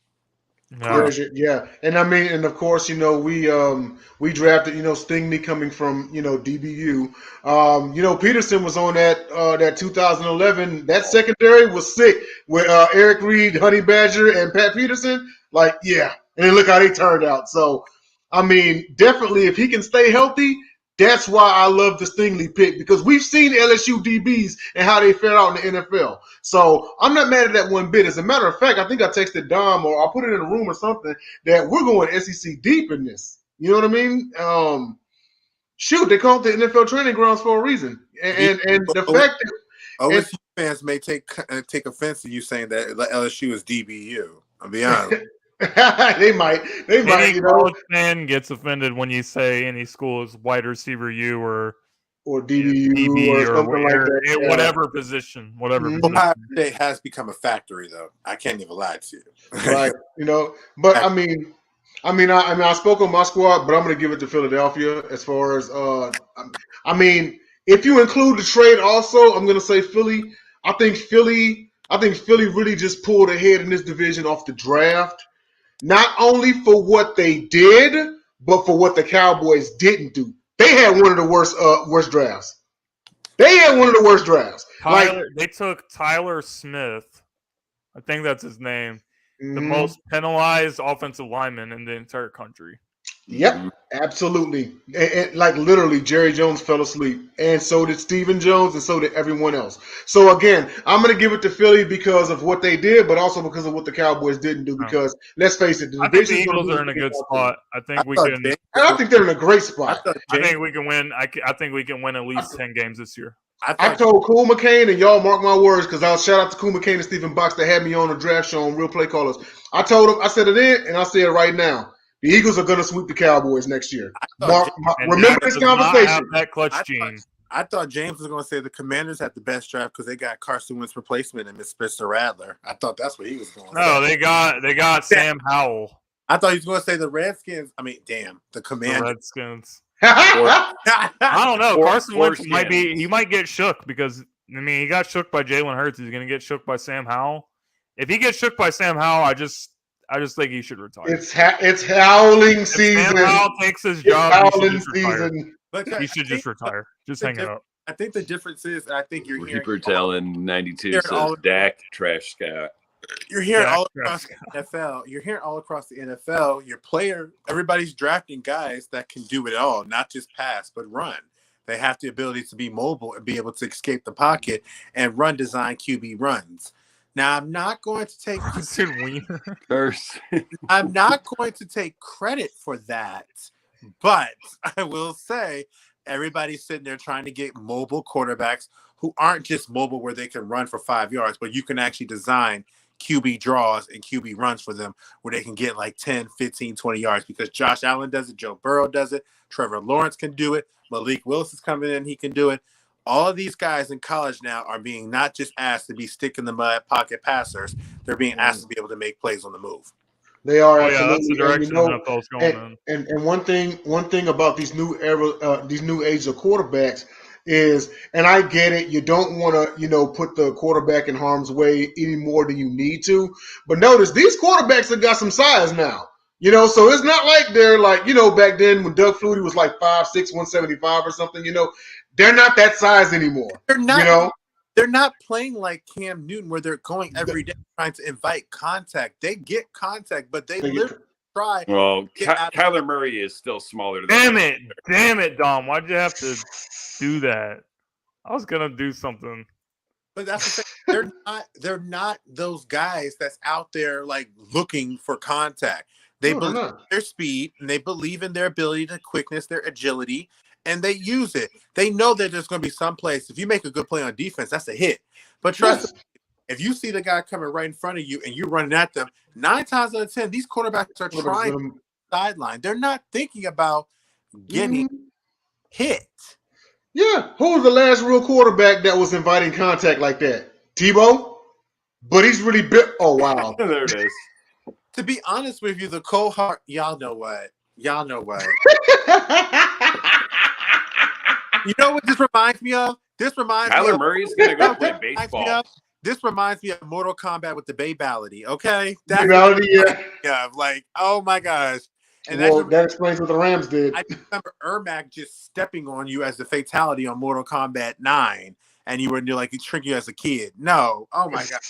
Yeah, and I mean, and of course, we drafted, Stingley coming from, DBU. Peterson was on that 2011. That secondary was sick with Eric Reed, Honey Badger, and Pat Peterson. And then look how they turned out. So, I mean, definitely, if he can stay healthy, that's why I love the Stingley pick, because we've seen LSU DBs and how they fared out in the NFL. So I'm not mad at that one bit. As a matter of fact, I think I texted Dom or I put it in a room or something that we're going SEC deep in this. You know what I mean? Shoot, they call it the NFL training grounds for a reason. And the fact that OSU fans may take offense to you saying that LSU is DBU. I'll be honest. they might. Any college fan gets offended when you say any school is wide receiver U or DBU or something like that. Whatever position. Ohio State has become a factory, though. I can't even lie to you. Right. But I mean, I spoke on my squad, but I'm going to give it to Philadelphia as far as if you include the trade also, I'm going to say Philly. I think Philly really just pulled ahead in this division off the draft, not only for what they did, but for what the Cowboys didn't do. They had one of the worst drafts. They took Tyler Smith. I think that's his name. Mm-hmm. The most penalized offensive lineman in the entire country. Yep, absolutely. And like literally, Jerry Jones fell asleep, and so did Stephen Jones, and so did everyone else. So again, I'm going to give it to Philly because of what they did, but also because of what the Cowboys didn't do. Because let's face it, I think the Eagles are in a good spot. I think they're in a great spot. I think we can win. I think we can win at least 10 games this year. I told Cool McCain, and y'all mark my words, because I'll shout out to Cool McCain and Stephen Box that had me on the draft show on Real Play Callers. I told them, I said it then, and I say it right now. The Eagles are going to sweep the Cowboys next year. Remember this conversation. That clutch gene. I thought James was going to say the Commanders had the best draft because they got Carson Wentz replacement and Spencer Rattler. I thought that's what he was going to say. No, they got Sam Howell. I thought he was going to say the Redskins. I mean, damn, the Commanders. The Redskins. I don't know. Carson Wentz might get shook because he got shook by Jalen Hurts. He's going to get shook by Sam Howell. If he gets shook by Sam Howell, I just think he should retire. It's howling season. Sam Howell takes his job. He should just retire. Just hang it up. I think the difference is, I think you're hearing. Reaper Talon 92 says Dak trash Scott. You're hearing all across the NFL. You're hearing all across the NFL. Your player, everybody's drafting guys that can do it all, not just pass but run. They have the ability to be mobile and be able to escape the pocket and run design QB runs. Now, I'm not going to take I'm not going to take credit for that, but I will say everybody's sitting there trying to get mobile quarterbacks who aren't just mobile where they can run for 5 yards, but you can actually design QB draws and QB runs for them where they can get like 10, 15, 20 yards because Josh Allen does it, Joe Burrow does it, Trevor Lawrence can do it, Malik Willis is coming in, he can do it. All of these guys in college now are being not just asked to be stick in the mud pocket passers, they're being asked to be able to make plays on the move. They are absolutely. That's the direction NFL's going in. And one thing about these new age of quarterbacks is, and I get it, you don't want to, put the quarterback in harm's way any more than you need to. But notice these quarterbacks have got some size now. So it's not like they're like, back then when Doug Flutie was like 5'6", 175 or something, they're not that size anymore. They're not. They're not playing like Cam Newton where they're going every day trying to invite contact. They get contact, but they literally try. Well, Kyler Murray is still smaller than Damn it, Dom. Why'd you have to do that? I was going to do something. But that's the thing. They're not those guys that's out there like looking for contact. They believe in their speed and they believe in their ability to quickness, their agility, and they use it. They know that there's going to be some place. If you make a good play on defense, that's a hit. But trust me, if you see the guy coming right in front of you and you're running at them, 9 times out of 10, these quarterbacks are trying to sideline. They're not thinking about getting hit. Yeah. Who was the last real quarterback that was inviting contact like that? Tebow? But he's really big. Oh, wow. There it is. To be honest with you, the cohort, y'all know what? You know what this reminds me of? Tyler Murray's going to go play baseball. This reminds me of Mortal Kombat with the Babality, okay? That's like, oh my gosh. And that explains what the Rams did. I remember Ermac just stepping on you as the fatality on Mortal Kombat 9, and you were like, he tricked you as a kid. No. Oh my God.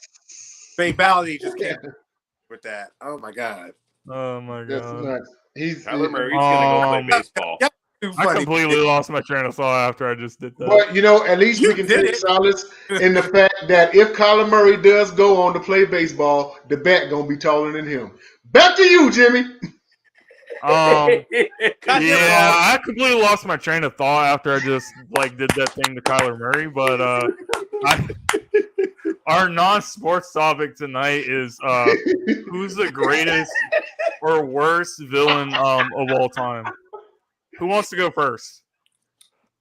Babality just came with that. Oh my God. Oh my God. Tyler Murray's going to go play baseball. Yep. I completely lost my train of thought after I just did that. But, at least we can take solace in the fact that if Kyler Murray does go on to play baseball, the bat going to be taller than him. Back to you, Jimmy. Yeah, I completely lost my train of thought after I just did that thing to Kyler Murray. But our non-sports topic tonight is who's the greatest or worst villain of all time? Who wants to go first?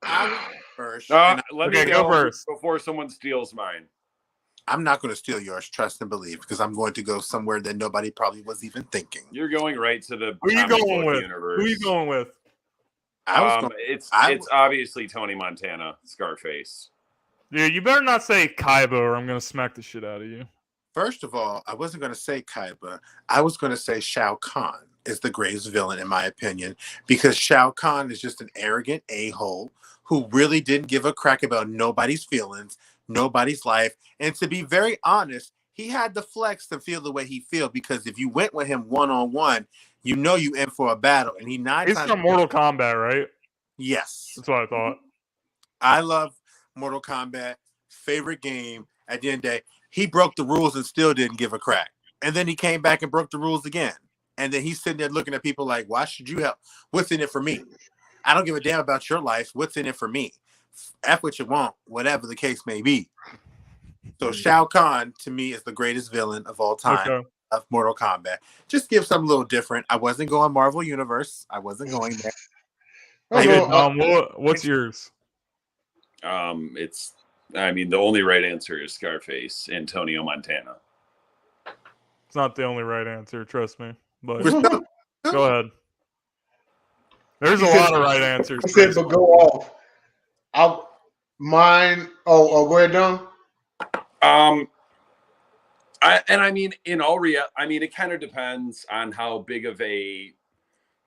I will first. Let Okay, me go first before someone steals mine. I'm not going to steal yours, trust and believe, because I'm going to go somewhere that nobody probably was even thinking. You're going right to the Who are you comic going book with? universe. Who are you going with? It's obviously Tony Montana, Scarface. Dude, you better not say Kaiba or I'm going to smack the shit out of you. First of all, I wasn't going to say Kaiba. I was going to say Shao Kahn is the greatest villain, in my opinion, because Shao Kahn is just an arrogant a-hole who really didn't give a crack about nobody's feelings, nobody's life. And to be very honest, he had the flex to feel the way he feel, because if you went with him one-on-one, you know you in for a battle. And He's from Mortal Kombat, right? Yes. That's what I thought. I love Mortal Kombat. Favorite game. At the end of the day, he broke the rules and still didn't give a crack. And then he came back and broke the rules again. And then he's sitting there looking at people like, why should you help? What's in it for me? I don't give a damn about your life. What's in it for me? F what you want, whatever the case may be. So Shao Kahn, to me, is the greatest villain of all time of Mortal Kombat. Just give something a little different. I wasn't going Marvel Universe. I wasn't going there. What's yours? The only right answer is Scarface, Antonio Montana. It's not the only right answer, trust me. But go ahead. There's a lot of right answers. He said, but go off. Go ahead, Don. It kind of depends on how big of a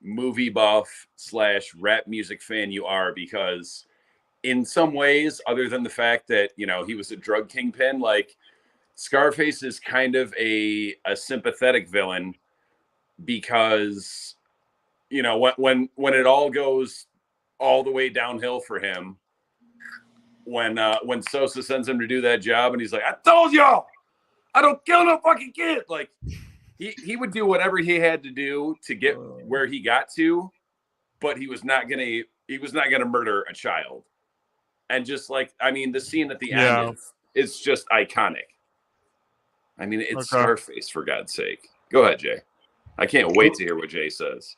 movie buff / rap music fan you are, because in some ways, other than the fact that, he was a drug kingpin, like Scarface is kind of a sympathetic villain, because, when it all goes all the way downhill for him, when Sosa sends him to do that job and he's like, I told y'all, I don't kill no fucking kid. Like he would do whatever he had to do to get where he got to, but he was not gonna murder a child. And just the scene at the end is just iconic. It's Scarface, for God's sake. Go ahead, Jay. I can't wait to hear what Jay says.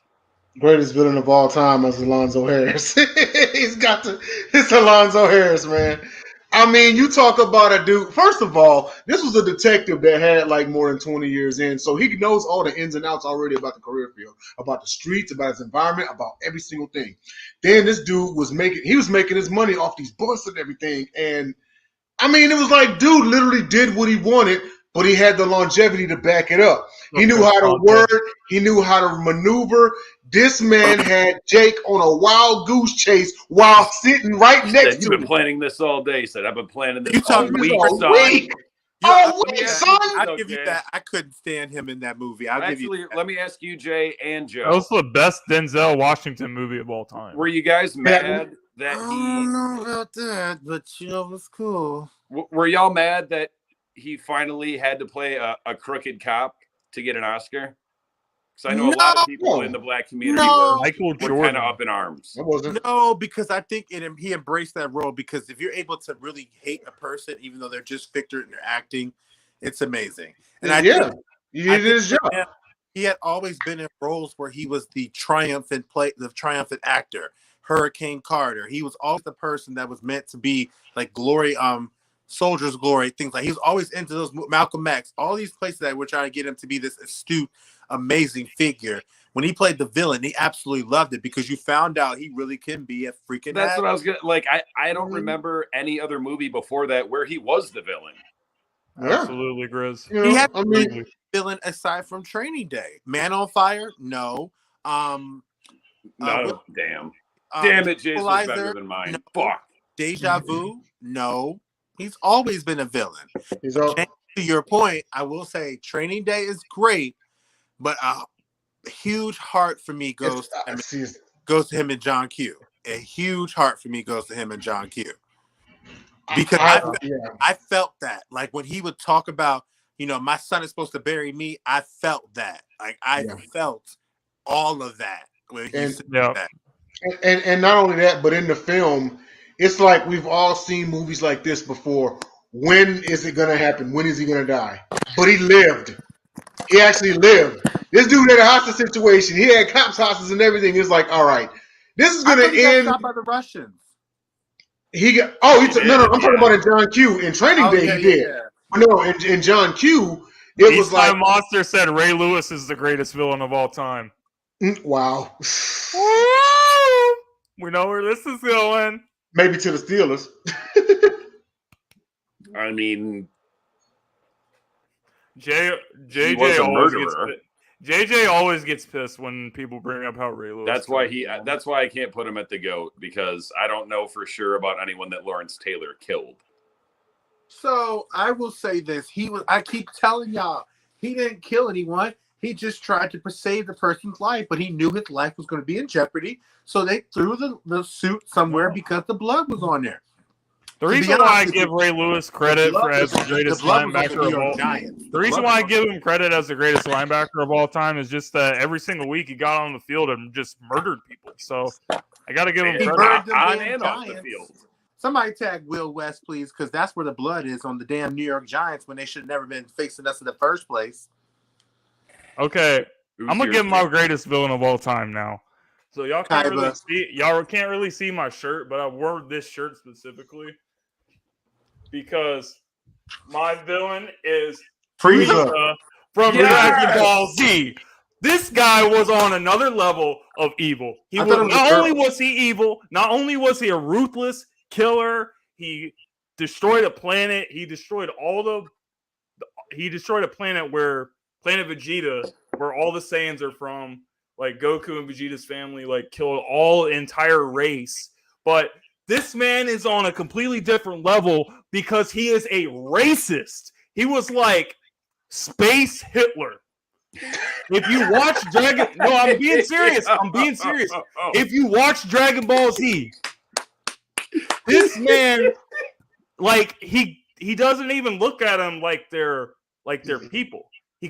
Greatest villain of all time is Alonzo Harris. It's Alonzo Harris, man. You talk about a dude. First of all, this was a detective that had more than 20 years in, so he knows all the ins and outs already about the career field, about the streets, about his environment, about every single thing. Then this dude was making his money off these busts and everything, and it was like dude literally did what he wanted, but he had the longevity to back it up. He knew how to work. He knew how to maneuver. This man had Jake on a wild goose chase while sitting right next to him. You've been planning this all day. He said, I've been planning this all week, son. I'll give you that. I couldn't stand him in that movie. Let me ask you, Jay and Joe. That was the best Denzel Washington movie of all time. Were you guys mad that I don't know about that, but it was cool. Were y'all mad that he finally had to play a crooked cop to get an Oscar? Because I know a lot of people in the black community were kind of up in arms. No, because I think he embraced that role, because if you're able to really hate a person, even though they're just fictor and they're acting, it's amazing. And he did his job. He had always been in roles where he was the triumphant actor. Hurricane Carter. He was always the person that was meant to be like glory, Soldier's Glory, things like he was always into those. Malcolm X, all these places that were trying to get him to be this astute, amazing figure. When he played the villain, he absolutely loved it, because you found out he really can be a freaking. That's what I was gonna I don't remember any other movie before that where he was the villain. Yeah. Absolutely, Grizz. He had a villain aside from Training Day. Man on Fire, no. Damn it, Jason's better than mine. No. Fuck. Deja Vu, no. He's always been a villain. To your point, I will say Training Day is great, but a huge heart for me goes to him and John Q. A huge heart for me goes to him and John Q. Because I felt that. Like when he would talk about, my son is supposed to bury me, I felt that. Like I felt all of that when he said that. And not only that, but in the film, it's like we've all seen movies like this before. When is it going to happen? When is he going to die? But he lived. He actually lived. This dude had a hostage situation. He had cops hostage and everything. It's like, all right, this is going to end. Got shot by the Russians. No. I'm talking about in John Q. In Training Day, he did. Yeah. No, in John Q. It was like Monster said Ray Lewis is the greatest villain of all time. Wow. We know where this is going. Maybe to the Steelers. I mean, JJ always gets pissed when people bring up how Ray Lewis. That's why I can't put him at the GOAT, because I don't know for sure about anyone that Lawrence Taylor killed. So I will say this: I keep telling y'all, he didn't kill anyone. He just tried to save the person's life, but he knew his life was going to be in jeopardy. So they threw the suit somewhere because the blood was on there. The reason why I give Ray Lewis credit as the greatest linebacker of all time. The reason why I give him credit as the greatest linebacker of all time is just that every single week he got on the field and just murdered people. So I got to give him credit on and off the field. Somebody tag Will West, please, because that's where the blood is on the damn New York Giants when they should have never been facing us in the first place. Okay, I'm gonna give him my greatest villain of all time now. So y'all can't really see my shirt, but I wore this shirt specifically because my villain is Frieza from Dragon Ball Z. This guy was on another level of evil. Not only was he evil, not only was he a ruthless killer, he destroyed a planet. He destroyed a planet where Planet Vegeta, where all the Saiyans are from, like Goku and Vegeta's family, like killed all entire race. But this man is on a completely different level because he is a racist. He was like Space Hitler. If you watch I'm being serious. If you watch Dragon Ball Z, this man, like he doesn't even look at them like they're people. He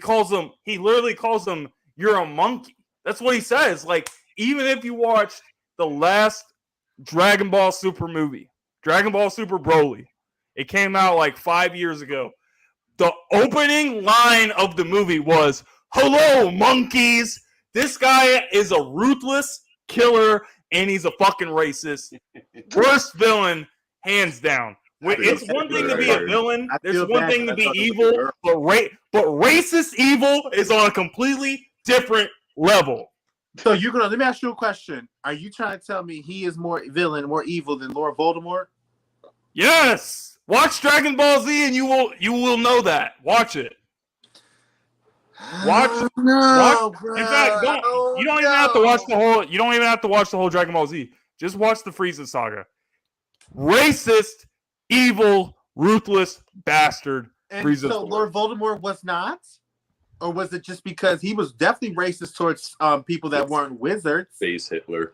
literally calls them, "You're a monkey." That's what he says. Like, even if you watch the last Dragon Ball Super movie, Dragon Ball Super Broly, it came out like 5 years ago. The opening line of the movie was, "Hello, monkeys." This guy is a ruthless killer, and he's a fucking racist. Worst villain, hands down. It's one thing to be a villain. There's one thing to be evil, but racist evil is on a completely different level. So let me ask you a question. Are you trying to tell me he is more villain, more evil than Lord Voldemort? Yes. Watch Dragon Ball Z and you will know that. Watch it. Watch. Bro, in fact, you don't even have to watch the whole. You don't even have to watch the whole Dragon Ball Z. Just watch the Frieza saga. Racist, evil, ruthless bastard. And so Lord Voldemort was not? Or was it just because he was definitely racist towards people that weren't wizards? Space Hitler.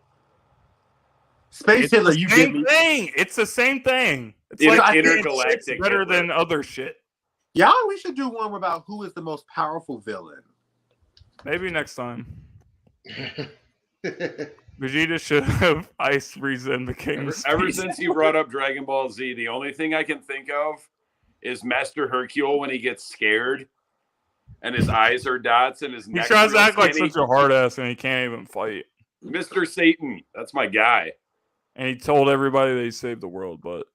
Hitler, you get me. It's the same thing. It's like intergalactic better than other shit. Yeah, we should do one about who is the most powerful villain. Maybe next time. Vegeta should have iced Frieza and became ever since you brought up Dragon Ball Z, the only thing I can think of is Master Hercule when he gets scared and his eyes are dots and his neck. He tries to act like such a hard ass and he can't even fight. Mr. Satan, that's my guy. And he told everybody that he saved the world, but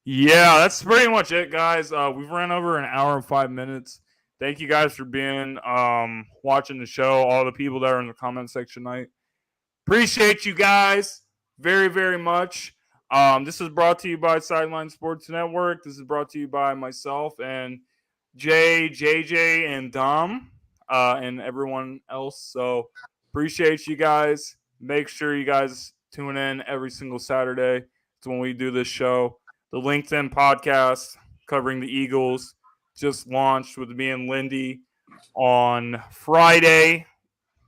yeah, that's pretty much it, guys. We've ran over an hour and 5 minutes. Thank you guys for being watching the show. All the people that are in the comment section tonight. Appreciate you guys very, very much. This is brought to you by Sideline Sports Network. This is brought to you by myself and JJ, and Dom, and everyone else. So appreciate you guys. Make sure you guys tune in every single Saturday. It's when we do this show. The LinkedIn podcast covering the Eagles just launched with me and Lindy on Friday.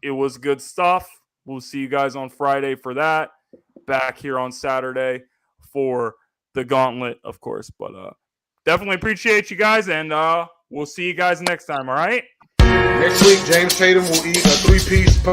It was good stuff. We'll see you guys on Friday for that. Back here on Saturday for the Gauntlet, of course. But definitely appreciate you guys, and we'll see you guys next time, all right? Next week, James Tatum will eat a 3-piece